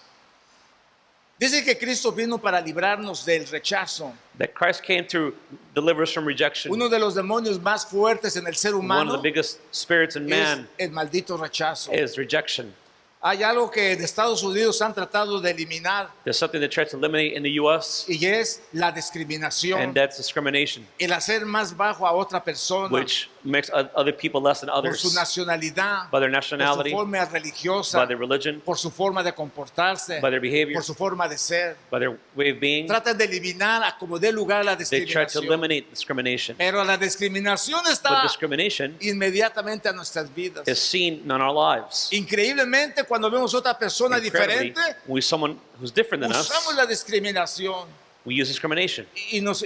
Dice que Cristo vino para librarnos del rechazo. That Christ came to deliver us from rejection. Uno de los demonios más fuertes en el ser One of humano the biggest spirits in es man el maldito rechazo. is rejection. Hay algo que en Estados Unidos han tratado de eliminar There's something that tries to eliminate in the U.S., y es la discriminación, and that's discrimination, el hacer más bajo a otra persona which makes other people less than por others su nacionalidad, by their por su nationality, forma religiosa, by their religion, por su forma de comportarse, by their behavior, por su forma de ser. by their way of being. Tratan de eliminar a como dé lugar a la They try to discriminación. eliminate discrimination. Pero la discriminación But está discrimination inmediatamente a nuestras vidas. is seen in our lives. Increíblemente, cuando vemos otra persona Incredibly, diferente, when someone who's different than usamos us, la discriminación we use discrimination. y nos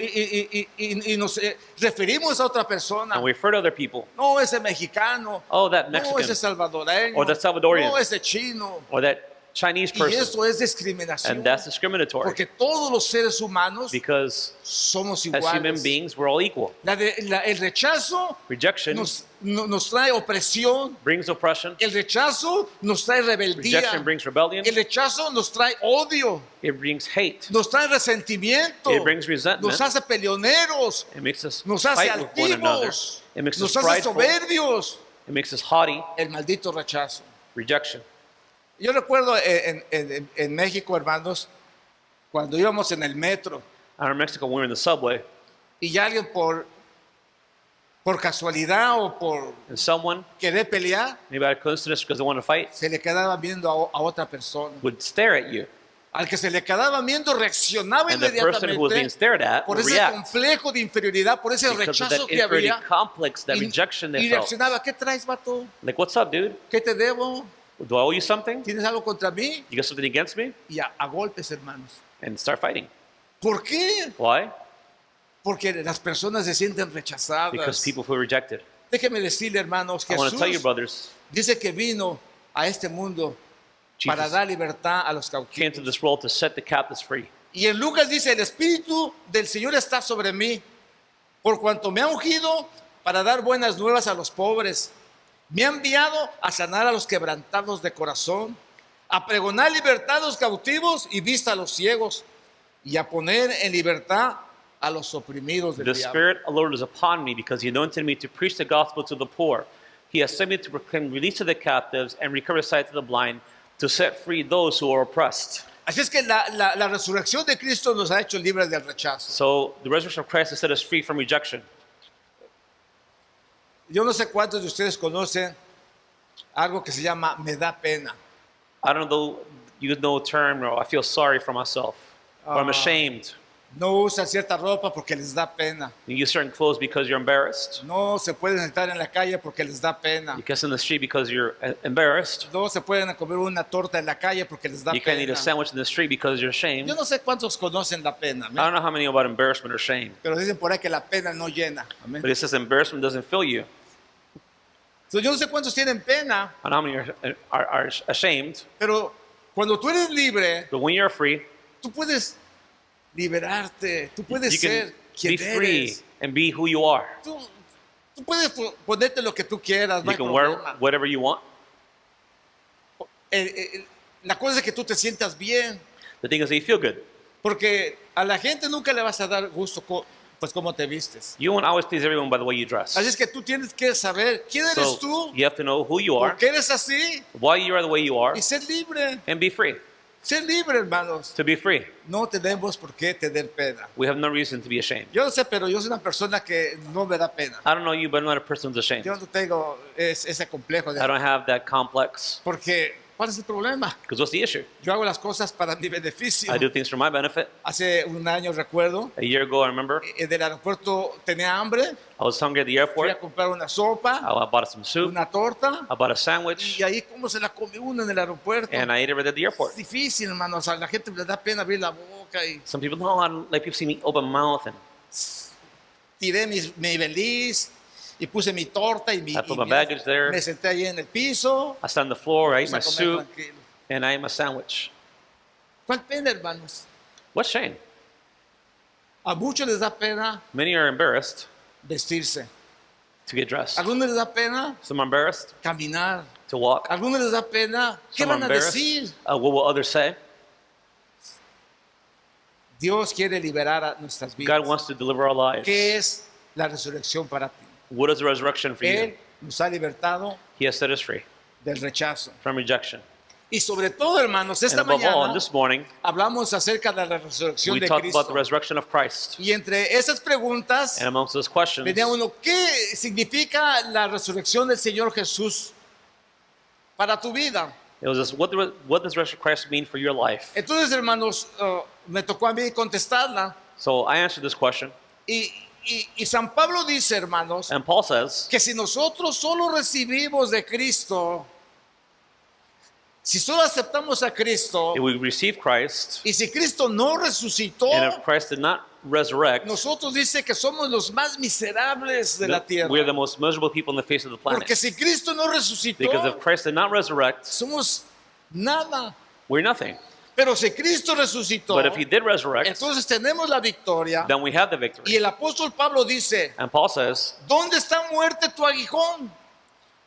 referimos a otra persona. And we refer to other people. No, ese mexicano. Oh, that No, ese Mexican, salvadoreño. Or the Salvadorian. No, ese chino. or that Chinese Y person. eso es discriminación. And that's discriminatory. Porque todos los seres humanos Because somos as human iguales. beings, we're all equal. El rechazo Rejection nos trae opresión. brings oppression. El rechazo nos trae rebeldía. Rejection brings rebellion. El rechazo nos trae odio. It brings hate. Nos trae resentimiento. It brings resentment. Nos hace peleoneros. It makes us Nos hace fight with one another. altivos. It makes us Nos hace prideful. soberbios. It makes us haughty. El maldito rechazo. Rejection. Yo recuerdo en México, hermanos, cuando íbamos en el metro I remember Mexico when we were in the subway, y alguien por casualidad o por and someone, querer pelear, maybe out of coincidence because they wanted to fight, se le quedaba viendo a otra persona. would stare at you. Al que se le quedaba viendo reaccionaba And the person who was being inmediatamente stared at por would ese react complejo de inferioridad, por ese because of rechazo that que inferiority había. complex, that rejection they Y felt. reaccionaba, ¿qué traes, vato? Like, what's up, dude? ¿Qué te debo? Do I owe you something? ¿Tienes algo contra mí? You got something against me? Y a golpes, hermanos. And start fighting. ¿Por qué? Why? Porque las personas se sienten Because rechazadas. people feel rejected. Déjeme decirle, hermanos, I want to tell you, Jesús brothers, dice que vino a este mundo para Jesus dar libertad a los came to cautivos. this world to set the captives free. Y en Lucas dice, el Espíritu del Señor está sobre mí, por cuanto me ha ungido para dar buenas nuevas a los pobres. Me ha enviado a sanar a los quebrantados de corazón, a pregonar libertad a los cautivos y vista a los ciegos, y a poner en libertad a los oprimidos del The diablo. Spirit of the Lord is upon me because He anointed me to preach the gospel to the poor. He has sent me to proclaim release to the captives and recover sight to the blind, to set free those who are oppressed. Así es que la resurrección de Cristo nos ha hecho libres del rechazo. So the resurrection of Christ has set us free from rejection. Yo no sé cuántos de ustedes conocen algo que se llama me da pena. I don't know, you know the term, or I feel sorry for myself, or I'm Ah. ashamed. No usan cierta ropa porque les da pena. You use certain clothes because you're embarrassed. No se pueden sentar en la calle porque les da pena. You kiss in the street because you're embarrassed. No se pueden comer una torta en la calle porque les da You can't eat pena. a sandwich in the street because you're ashamed. Yo no sé cuántos conocen la pena, I don't know how many know about embarrassment or shame, pero dicen por ahí que la pena no llena. Amén. but it says embarrassment doesn't fill you. Entonces, yo no sé cuántos tienen pena, I don't know how many are ashamed, pero cuando tú eres libre, but when you're free, tú puedes liberarte, tú puedes you can ser quien be free eres. and be who you are. Tú puedes ponerte lo que tú quieras, no You hay can wear problema. whatever you want. La cosa es que tú te sientas bien, The thing is that you feel good. porque a la gente nunca le vas a dar gusto pues cómo te vistes. You won't always please everyone by the way you dress. Así es que tú tienes que saber quién eres So tú, you have to know who you por are, qué eres así, why you are the way you are, y ser libre. and be free. Ser libre, hermanos. To be free. No tenemos por qué tener pena. We have no reason to be ashamed. Yo no sé, pero yo soy una persona que no me da pena. I don't know you, but I'm not a person who's ashamed. Yo no tengo ese complejo I de... don't have that complex. Porque, ¿cuál es el problema? Because what's the issue? Yo hago las cosas para mi beneficio. I do things for my benefit. Hace un año recuerdo, A year ago, I remember del aeropuerto tenía hambre, I was hungry at the fui a airport. comprar una sopa, I bought some soup. una torta, I bought a sandwich, y ahí cómo se la come uno en el aeropuerto. and I ate it right at the airport. Es difícil, hermano, o sea, la gente le da pena abrir la boca y Some people, no, I don't like people see me open mouth, and tiré mi beliz y puse mi torta y I put my baggage there. me senté ahí en el piso, I sat on the floor, I ate puse my a comer soup, tranquilo. and I ate my sandwich. ¿Cuál pena, hermanos? What's shame? A muchos les da pena Many are embarrassed vestirse. to get dressed. A algunos les da pena Some are embarrassed caminar. to walk. A algunos les da pena. ¿Qué Some are van a embarrassed. decir? What will others say? Dios quiere liberar a nuestras vidas. God wants to deliver our lives. ¿Qué es la resurrección para ti? What is the resurrection for you? Él nos ha libertado He has set us free del rechazo. from rejection. Y sobre todo, hermanos, And esta above all, mañana this morning, hablamos acerca de la resurrección we de talked about the Cristo. resurrection of Christ. Y entre esas preguntas And amongst those questions, venía uno, ¿qué significa la resurrección del Señor Jesús para tu vida? it was this, what does resurrection of Christ mean for your life? Entonces, hermanos, me tocó a mí contestarla. So I answered this question. Y San Pablo dice, hermanos, And Paul says, que si nosotros solo recibimos de Cristo, si solo aceptamos a Cristo, if we receive Christ, y si Cristo no resucitó, and if Christ did not resurrect, nosotros dice que somos los más miserables de la tierra. we are the most miserable people on the face of the planet. Porque si Cristo no resucitó, Because if Christ did not resurrect, somos nada. we're nothing. Pero si Cristo resucitó, But if he did resurrect, entonces tenemos la victoria. then we have the Y victory. el apóstol Pablo dice, And Paul says, ¿dónde está muerte tu aguijón?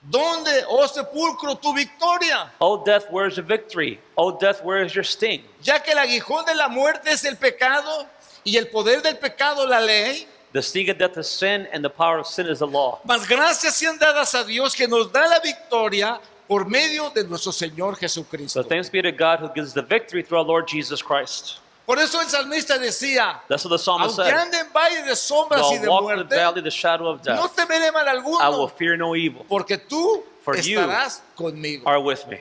¿Dónde, oh sepulcro, tu victoria? "O death, where is your victory? O death, where is your sting?" Ya que el aguijón de la muerte es el pecado y el poder del pecado la ley, The sting of death is sin, and the power of sin is the law. mas gracias sean dadas a Dios que nos da la victoria por medio de nuestro Señor Jesucristo. But thanks be to God who gives the victory through our Lord Jesus Christ. Por eso el salmista decía, That's what the psalmist aunque said. ande en valle de sombras Though y I de walk in the muerte, valley of the shadow of no death, temeré mal I will alguno, fear no evil. porque tú For you estarás conmigo. are with me.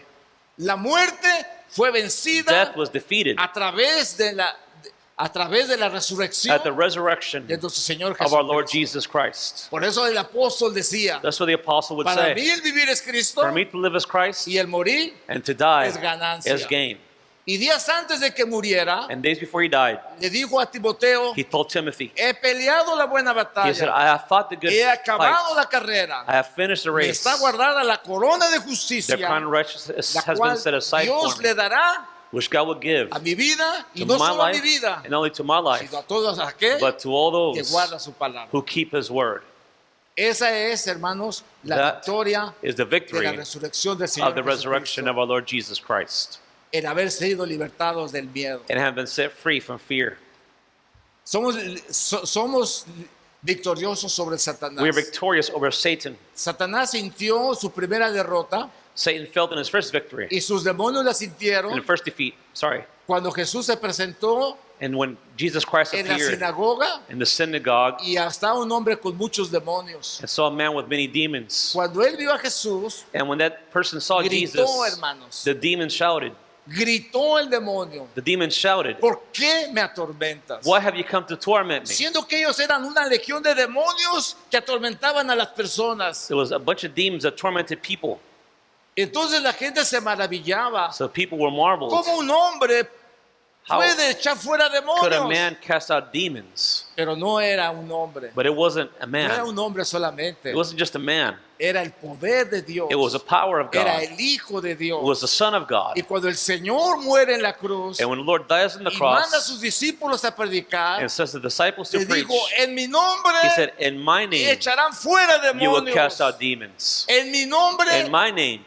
La muerte fue vencida Death was defeated a través de la resurrección at the resurrection de nuestro Señor of our Lord Jesucristo. Jesus Christ. Por eso el apóstol decía, That's what the apostle would para mí say. el vivir es Cristo For me to live as Christ y el morir and to die es ganancia. is gain. Y días antes de que muriera, And days before he died, le dijo a Timoteo, he told Timothy, he peleado la buena he said, batalla, I have fought the good he acabado fight. la carrera, I have finished the me race. está guardada la corona de The justicia, crown of righteousness la has cual been set aside Dios for me, le dará which God will give a mi vida, y to no my solo a mi life, vida, and not only to my life, sino a todos aquellos but to all que those guardan su palabra. who keep his word. Esa es, hermanos, la That victoria is the de la victory resurrección del of Señor the resurrection Jesucristo, of our Lord Jesus Christ, el haber sido libertados del miedo. and have been set free from fear. Somos victoriosos sobre Satanás. We are victorious over Satan. Satanás sintió su primera derrota Satan felt in his first victory, y sus demonios la in sintieron the first defeat, cuando Jesús se presentó and when Jesus Christ en la appeared sinagoga in the synagogue y hasta un hombre con muchos demonios. and saw a man with many demons. Cuando él vio a Jesús, And when that person saw gritó, Jesus, hermanos, the demon shouted. gritó el demonio, The demon shouted, ¿por qué me atormentas? why have you come to torment me? Siendo que ellos eran una legión de demonios que atormentaban a las personas. There was a bunch of demons that tormented people. Entonces la gente se maravillaba. So people were marveled. ¿Cómo un hombre How puede echar fuera could a demonios? man cast out demons? Pero no era un hombre. But it wasn't a No era man. un hombre solamente. It wasn't just a man. Era el poder de Dios. It was the power of Era God. el Hijo de It Dios. was the Son of God. Y cuando el Señor muere en la cruz And when the Lord dies on the y manda a cross sus discípulos a predicar, and says to the disciples to le preach, dijo, en mi nombre he said, in my name echarán fuera you will demonios. cast out demons. En mi nombre In my name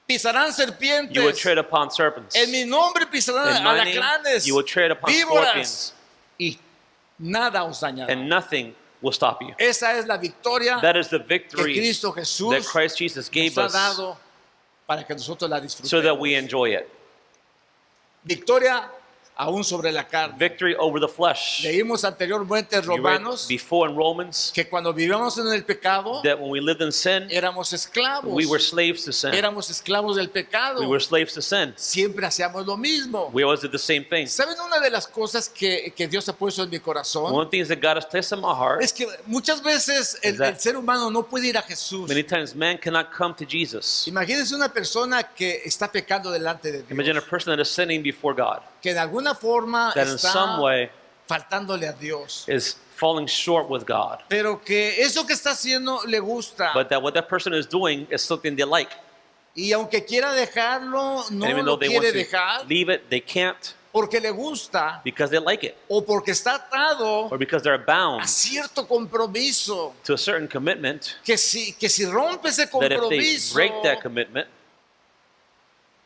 pisarán you will serpientes. tread upon serpents. En mi nombre pisarán In my name alacranes, you will tread upon víboras, scorpions, y nada os dañará. and nothing will stop you. Esa es la victoria That is the que victory Cristo Jesús that Christ Jesus gave nos ha us dado para que nosotros la so that we disfrutemos. enjoy it. Victoria aún sobre la carne. Victory over the flesh. Leímos anteriormente en You read Romanos before in Romans que cuando vivíamos en el pecado that when we lived in sin, éramos esclavos. we were slaves to sin. Éramos esclavos del pecado. We were slaves to sin. Siempre hacíamos lo mismo. We always did the same thing. ¿Saben una de las cosas que Dios ha puesto en mi corazón? One of the things that God has placed in my heart, Es que muchas veces el ser humano no puede ir a Jesús. many times man cannot come to Jesus. Imagínense una persona que está pecando delante de Imagine a Dios, person that is sinning before God, que de alguna forma that in está some way faltándole a Dios, is falling short with God, pero que eso que está haciendo le gusta, but that what that person is doing is something they like. y aunque quiera dejarlo, And no even lo though they want quiere to dejar leave it, they can't porque le gusta because they like it o porque está atado or because they're bound a cierto compromiso, to a certain commitment, que si rompe ese that if they compromiso break that commitment,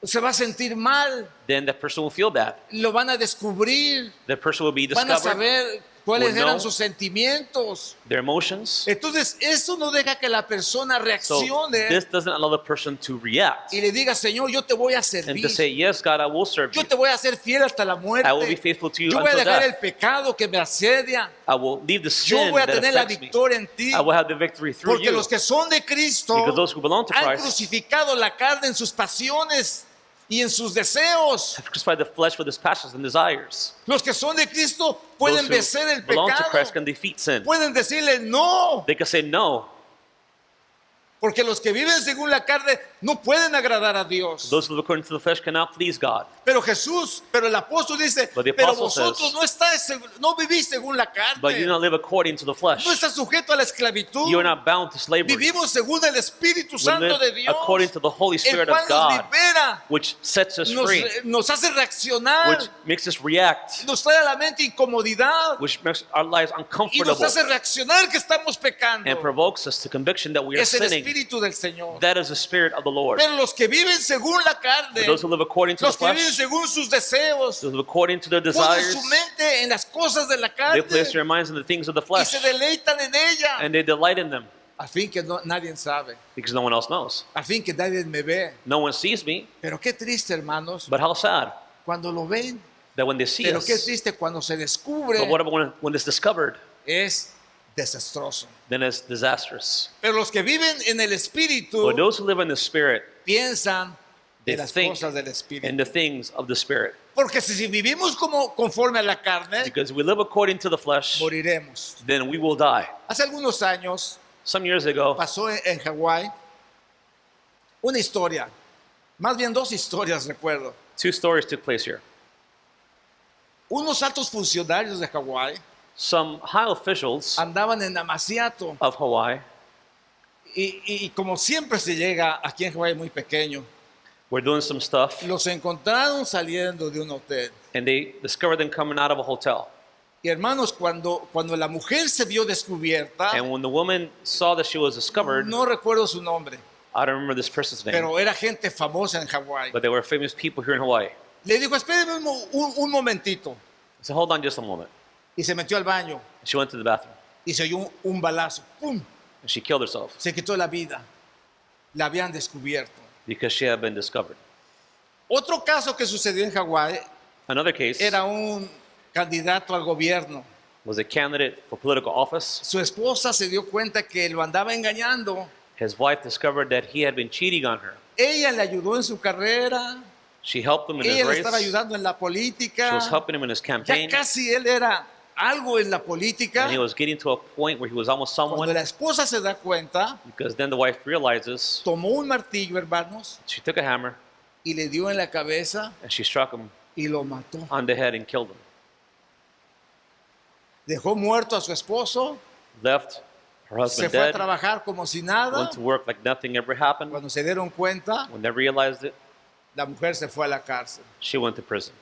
se va a sentir mal, then that person will feel bad. lo van a descubrir, That person will be van a discovered, saber cuáles will eran know sus sentimientos. their emotions. Entonces eso no deja que la persona So reaccione this doesn't allow the person to react y le diga, Señor, yo te voy a and servir, to say, yes, God, I will serve yo you. te voy a ser fiel hasta la muerte, I will be faithful to you yo voy a until dejar el death. pecado que me asedia, I will leave the yo sin voy a that tener la affects me. victoria en ti, I will have the victory through porque you. los que son de Cristo Because those who belong to han Christ crucificado la carne en sus pasiones y en sus deseos. have crucified the flesh with its passions and desires. Los que son de Cristo pueden Those vencer el who belong to pecado, Christ can defeat sin. pueden decirle no, They can say no. porque los que viven según la carne no pueden agradar a Dios. Those who live according to the flesh cannot please God. Pero el apóstol dice, But the pero apostle vosotros says, no vivís según la But you do carne, not live according to the flesh. no estás sujeto a la esclavitud, You are not bound to slavery. vivimos según el Espíritu We Santo live de Dios, according to the Holy el Spirit cual of nos God, libera, which sets us free, nos hace reaccionar, which makes us react, nos trae a la mente incomodidad which makes our lives y nos uncomfortable hace reaccionar que estamos pecando. and provokes us to conviction that we are Es el sinning. Espíritu del Señor. That is the Spirit of the Lord. Pero los que viven según la carne, But those who live according to the los que viven flesh, según sus deseos, those who live according to their ponen desires, su mente en las cosas de la they carne place their minds on the things of the y flesh, se deleitan en ella. and they delight in them. Al fin que nadie sabe. because no one else knows. Al fin que nadie me ve. No one sees me, Pero qué triste, hermanos, but how sad cuando lo ven. that when they see Pero qué us, triste cuando se descubre. but what about when it's discovered? Es desastroso. Then it's disastrous. Pero los que viven en el Espíritu But those who live in the Spirit, piensan they en las think cosas del in Espíritu. the things of the Spirit. Porque si vivimos conforme a la carne, Because if we live according to the flesh, moriremos. then we will die. Hace algunos años Some years ago, pasó en Hawái una historia, más bien dos historias recuerdo. 2 stories took place here. Unos altos funcionarios de Hawái Some high officials andaban en Amaciato of Hawaii y como siempre se llega aquí en Hawái muy pequeño, were doing some stuff, los encontraron saliendo de un hotel. and they discovered them coming out of a hotel. Y hermanos, cuando la mujer se vio descubierta, And when the woman saw that she was discovered, no recuerdo su nombre, I don't remember this person's name, pero era gente famosa en Hawái. but they were famous people here in Hawaii. Le dijo, espéreme un momentito. So hold on just a moment. Y se metió al baño She went to the bathroom, y se oyó un balazo. ¡Pum! and she killed herself Se quitó la vida. La habían descubierto. because she had been discovered. Otro caso que sucedió en Hawái Another case era un candidato al gobierno. was a candidate for political office. Su esposa se dio cuenta que lo andaba engañando. His wife discovered that he had been cheating on her. Ella le ayudó en su carrera. She helped him in his Ella le race. estaba ayudando en la She política. was helping him in his Ya campaign. casi él era algo en la política. And he was getting to a point where he was almost Cuando someone, la esposa se da cuenta, because then the wife realizes, tomó un martillo, hermanos, she took a hammer y le dio en la cabeza and she struck him y lo mató. on the head and killed him. Dejó muerto a su esposo, Left her se husband fue a dead, trabajar como si nada. went to work like nothing ever happened. Cuando se dieron cuenta, When they realized it, la mujer se fue a la cárcel. she went to prison.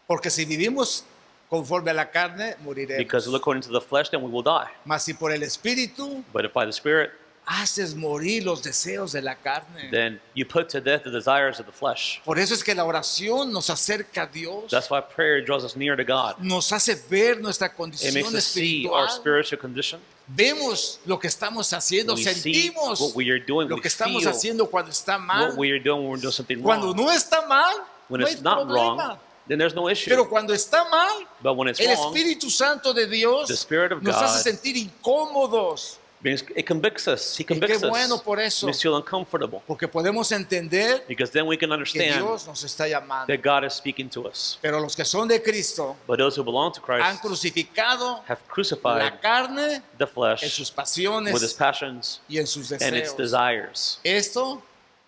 Porque si vivimos conforme a la carne, Because moriremos. look according to the flesh, then we will die. Mas si por el Espíritu But if by the Spirit, haces morir los deseos de la carne. then you put to death the desires of the flesh. Por eso es que la oración nos acerca a Dios. That's why prayer draws us near to God. Nos hace ver nuestra It condición makes us see our espiritual. spiritual condition. Vemos lo que estamos haciendo, We see sentimos what we are doing. lo We que estamos feel haciendo cuando está what mal. we are doing when we're doing something Cuando wrong. no está mal, When no it's hay not problema. wrong, then there's no issue. Pero cuando está mal, But when it's el wrong, Espíritu Santo de Dios the Spirit of nos God hace sentir incómodos, it convicts us. He qué convicts bueno us. por eso. Makes us feel uncomfortable. porque podemos entender Because then we can que understand Dios nos está llamando. that God is speaking to us. Pero los que son de Cristo But those who belong to han Christ crucificado have la crucified carne the en flesh sus with its pasiones passions y en sus and its deseos. desires. Esto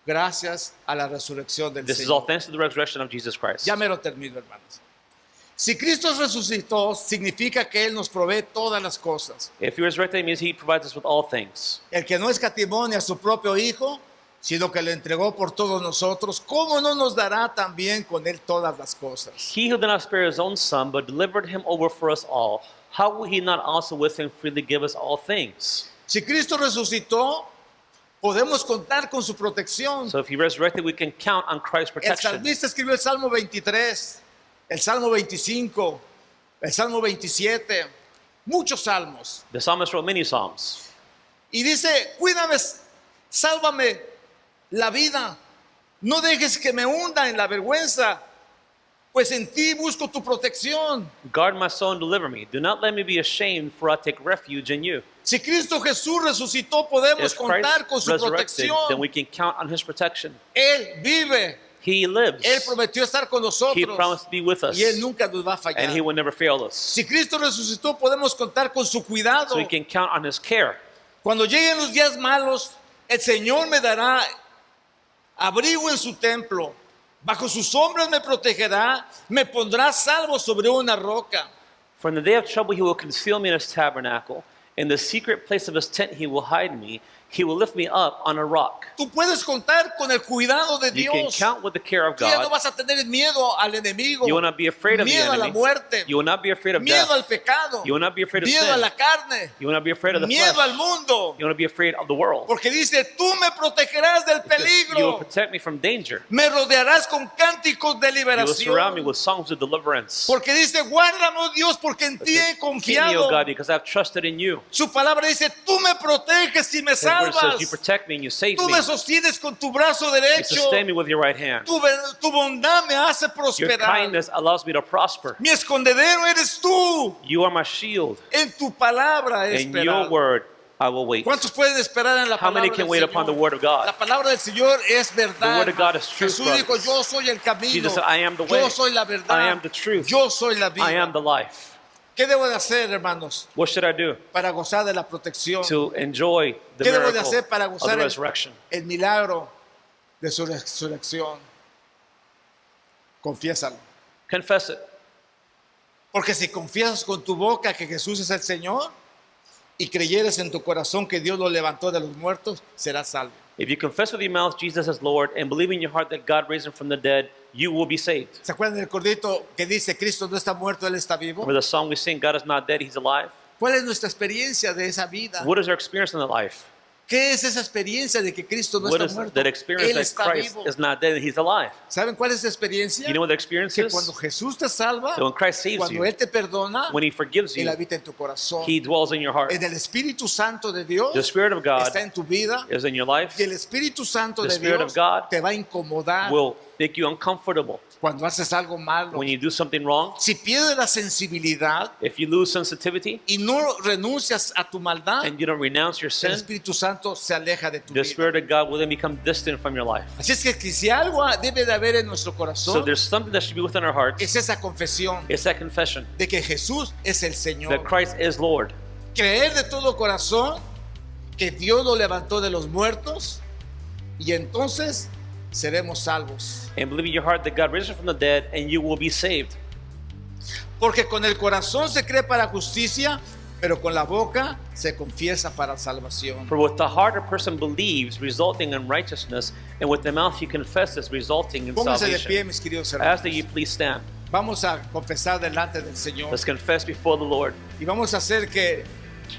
gracias a la resurrección del This is all Señor. thanks to the resurrection of Jesus Christ. Ya me lo termino, hermanos. Si Cristo resucitó, significa que Él nos provee todas las cosas. If he resurrected, it means he provides us with all things. El que no escatimó ni a su propio Hijo, sino que lo entregó por todos nosotros, ¿cómo no nos dará también con Él todas las cosas? He who did not spare his own son, but delivered him over for us all, how will he not also with him freely give us all things? Si Cristo resucitó, podemos contar con su protección. So if he resurrected, we can count on Christ's El protection. salmista escribió el Salmo 23, el Salmo 25, el Salmo 27, muchos salmos. The psalmist wrote many psalms. Y dice, cuídame, sálvame la vida, no dejes que me hunda en la vergüenza, pues en ti busco tu protección. Guard my soul and deliver me. Do not let me be ashamed, for I take refuge in you. Si Cristo Jesús resucitó, podemos If contar con Christ su resurrected, then protección. we can count on his protection. Él vive, He lives. Él prometió estar con He nosotros promised to be with us, y Él nunca nos va a and he fallar. will never fail us. Si Cristo resucitó, podemos contar con su cuidado. So we can count on his care. Cuando lleguen los días malos, el Señor me dará abrigo en su templo. Bajo sus sombras me protegerá, me pondrá salvo sobre una roca. For in the day of trouble he will conceal me in his tabernacle. In the secret place of his tent he will hide me. He will lift me up on a rock. Tú puedes contar con el cuidado de You can Dios. count with the care of Tú ya no God. vas a tener miedo al enemigo, You will not be afraid of the miedo a la enemy. muerte, You will not be afraid of miedo al death. pecado, You will not be afraid of miedo a sin. la carne, You will not be afraid of the miedo al flesh. mundo. You will not be afraid of the world. Porque dice, tú me protegerás del Because you will peligro, protect me from danger. me rodearás con cánticos de You will surround me liberación. with songs of deliverance. Porque dice, guárdame, Dios, porque en ti he Keep me, O confiado. God, because I've trusted in you. Su palabra dice, tú me proteges y me His word says you salvas. protect me and you save Tú me. me sostienes con tu brazo You derecho. sustain me with your right hand. Tu bondad me hace Your prosperar. kindness allows me to prosper. Mi escondedero eres tú. You are my shield. En tu palabra In esperar. your word I will wait. ¿Cuántos pueden esperar en la How many palabra can del wait upon the Señor? word of God? La palabra del Señor es verdad. The word of God is truth, Jesús dijo, brothers. yo soy el camino. Jesus said, I am the Yo way. soy la verdad. I am the truth. Yo soy la vida. I am the life. ¿Qué debo de hacer, hermanos, What should I do para gozar de la protección? to enjoy the ¿Qué debo de miracle hacer para of the gozar resurrection? el milagro de su resurrección? Confiésalo. Confess it. Porque si confiesas con tu boca que Jesús es el Señor y creyeres en tu corazón que Dios lo levantó de los muertos, serás salvo. If you confess with your mouth Jesus as Lord and believe in your heart that God raised him from the dead, you will be saved. ¿Se acuerdan del cordito que dice Cristo no está muerto, Él está vivo? Remember the song we sing, God is not dead, he's alive? ¿Cuál es nuestra experiencia de esa vida? What is our experience in the life? ¿Qué es esa experiencia de que Cristo no What está is muerto? that experience Él that está Christ vivo. is not dead, he's alive? ¿Saben cuál es esa experiencia? You know what the experience Que is? cuando Jesús te salva, That when Christ saves cuando you, Él te perdona, when he forgives Él you, habita en tu corazón. he dwells in your heart. En el Espíritu Santo de Dios The Spirit of God está en tu vida is in your life, y el Espíritu Santo The de Spirit Dios of God te va a incomodar will make you uncomfortable cuando haces algo malo. when you do something wrong. Si pierdes la sensibilidad If you lose sensitivity y no renuncias a tu maldad, and you don't renounce your el sin, Espíritu Santo se aleja de tu the vida. Spirit of God will then become distant from your life. Así es que si algo debe de haber en nuestro So corazón, there's something that should be within our hearts. es esa confesión It's that confession de que Jesús es el Señor. that Christ is Lord. Creer de todo corazón que Dios lo levantó de los muertos y entonces seremos salvos. And believe in your heart that God raised him from the dead and you will be saved. Porque con el corazón se cree para justicia, pero con la boca se confiesa para salvación. For with the heart a person believes, resulting in righteousness, and with the mouth he confesses, resulting in Pónganse de pie, salvation. mis queridos I hermanos. ask that you please stand. Vamos a confesar delante del Señor Let's confess before the Lord. y vamos a hacer que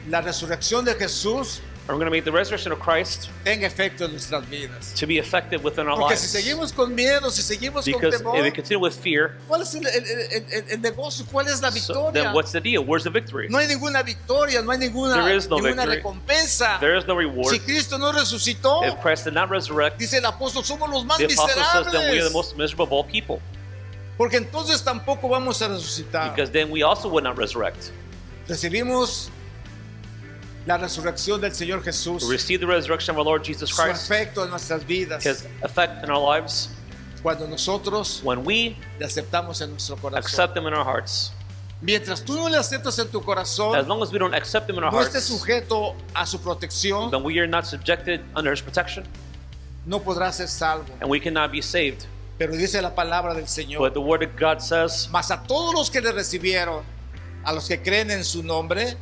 la resurrección de Jesús And we're going to make the resurrection of Christ tenga efecto en nuestras vidas. to be effective within our Porque si lives. seguimos con miedo, si seguimos con Because temor, if we continue with fear, ¿cuál es el negocio? ¿Cuál es la so victoria? then what's the deal? Where's the victory? No hay ninguna victoria, no hay ninguna There is no victory. recompensa. There is no reward. Si Cristo no resucitó, If Christ did not resurrect, dice el apóstol, somos los más the apostle says that we are the miserables. most miserable of all people. Porque entonces tampoco vamos a resucitar. Because then we also would not resurrect. Recibimos la resurrección del Señor Jesús, We receive the resurrection of our Lord Jesus su Christ, efecto en nuestras vidas, his effect in our lives, cuando nosotros when we le aceptamos en nuestro corazón. accept him in our hearts. Mientras tú no le aceptas en tu As corazón, long as we don't accept him in our no estés hearts, sujeto a su protección, then we are not subjected under his protection, no podrás ser salvo. and we cannot be saved. Pero dice la palabra del Señor, But the word of God says, mas a todos los que le recibieron, a los que creen en su nombre,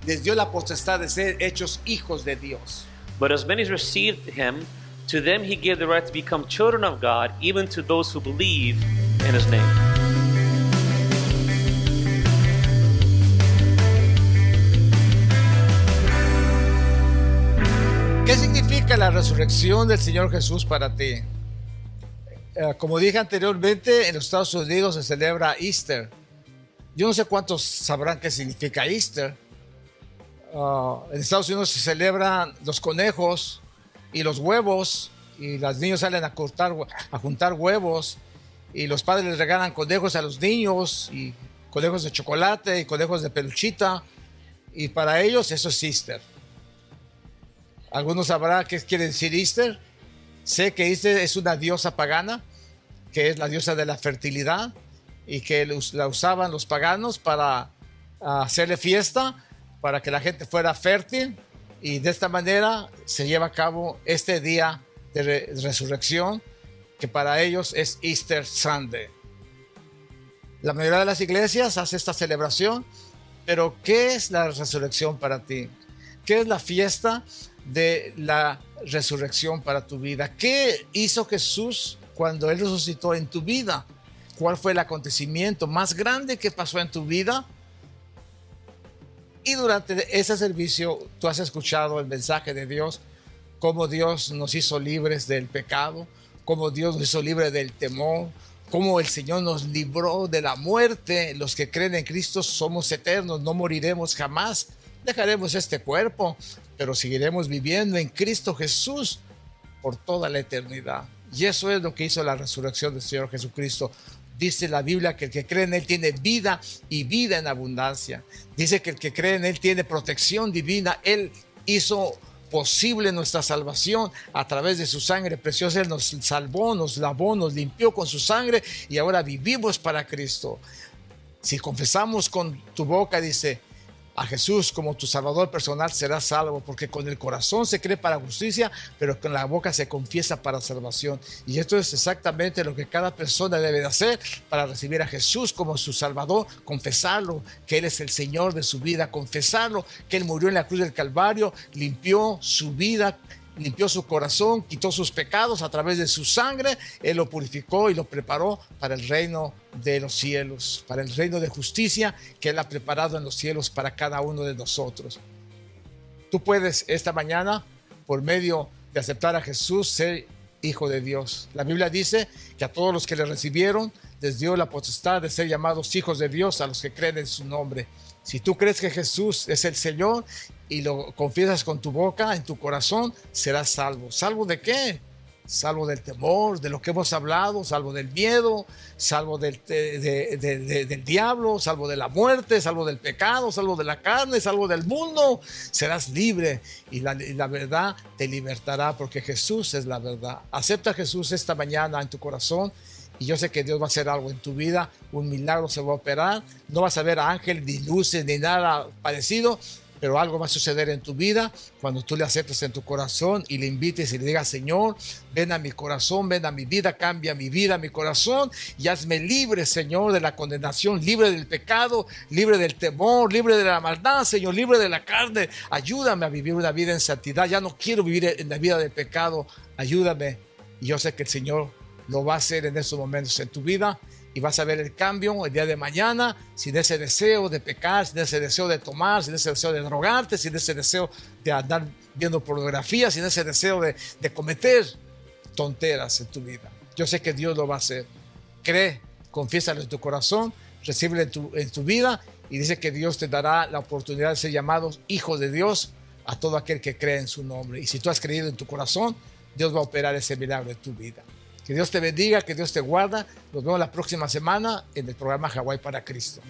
les dio la potestad de ser hechos hijos de Dios. but as many as received him, to them he gave the right to become children of God, even to those who believe in his name. ¿Qué significa la resurrección del Señor Jesús para ti? Como dije anteriormente, en los Estados Unidos se celebra Easter. Yo no sé cuántos sabrán qué significa Easter. En Estados Unidos se celebran los conejos y los huevos, y los niños salen a juntar huevos, y los padres les regalan conejos a los niños, y conejos de chocolate y conejos de peluchita, y para ellos eso es Easter. Algunos sabrán qué quiere decir Easter. Sé que Easter es una diosa pagana, que es la diosa de la fertilidad, y que la usaban los paganos para hacerle fiesta, para que la gente fuera fértil, y de esta manera se lleva a cabo este día de resurrección, que para ellos es Easter Sunday. La mayoría de las iglesias hace esta celebración, pero ¿qué es la resurrección para ti? ¿Qué es la fiesta de la resurrección para tu vida? ¿Qué hizo Jesús cuando Él resucitó en tu vida? ¿Cuál fue el acontecimiento más grande que pasó en tu vida? Y durante ese servicio tú has escuchado el mensaje de Dios, cómo Dios nos hizo libres del pecado, cómo Dios nos hizo libres del temor, cómo el Señor nos libró de la muerte. Los que creen en Cristo somos eternos, no moriremos jamás. Dejaremos este cuerpo, pero seguiremos viviendo en Cristo Jesús por toda la eternidad. Y eso es lo que hizo la resurrección del Señor Jesucristo. Dice la Biblia que el que cree en Él tiene vida y vida en abundancia. Dice que el que cree en Él tiene protección divina. Él hizo posible nuestra salvación a través de su sangre preciosa. Él nos salvó, nos lavó, nos limpió con su sangre y ahora vivimos para Cristo. Si confesamos con tu boca, dice, a Jesús como tu Salvador personal, serás salvo, porque con el corazón se cree para justicia, pero con la boca se confiesa para salvación. Y esto es exactamente lo que cada persona debe de hacer para recibir a Jesús como su Salvador: confesarlo, que Él es el Señor de su vida, confesarlo, que Él murió en la cruz del Calvario, limpió su vida, limpió su corazón, quitó sus pecados a través de su sangre. Él lo purificó y lo preparó para el reino de los cielos, para el reino de justicia que Él ha preparado en los cielos para cada uno de nosotros. Tú puedes esta mañana, por medio de aceptar a Jesús, ser hijo de Dios. La Biblia dice que a todos los que le recibieron les dio la potestad de ser llamados hijos de Dios, a los que creen en su nombre. Si tú crees que Jesús es el Señor y lo confiesas con tu boca, en tu corazón, serás salvo. ¿Salvo de qué? Salvo del temor, de lo que hemos hablado, salvo del miedo, salvo del diablo, salvo de la muerte, salvo del pecado, salvo de la carne, salvo del mundo. Serás libre y la verdad te libertará, porque Jesús es la verdad. Acepta a Jesús esta mañana en tu corazón. Y yo sé que Dios va a hacer algo en tu vida, un milagro se va a operar. No vas a ver ángeles, ni luces, ni nada parecido, pero algo va a suceder en tu vida cuando tú le aceptes en tu corazón y le invites y le digas: Señor, ven a mi corazón, ven a mi vida, cambia mi vida, mi corazón, y hazme libre, Señor, de la condenación, libre del pecado, libre del temor, libre de la maldad, Señor, libre de la carne. Ayúdame a vivir una vida en santidad. Ya no quiero vivir en la vida del pecado. Ayúdame. Y yo sé que el Señor lo va a hacer en estos momentos en tu vida, y vas a ver el cambio el día de mañana, sin ese deseo de pecar, sin ese deseo de tomar, sin ese deseo de drogarte, sin ese deseo de andar viendo pornografía, sin ese deseo de cometer tonteras en tu vida. Yo sé que Dios lo va a hacer. Cree, confiésalo en tu corazón, recíbelo en tu vida, y dice que Dios te dará la oportunidad de ser llamados hijos de Dios a todo aquel que cree en su nombre. Y si tú has creído en tu corazón, Dios va a operar ese milagro en tu vida. Que Dios te bendiga, que Dios te guarda. Nos vemos la próxima semana en el programa Hawái para Cristo.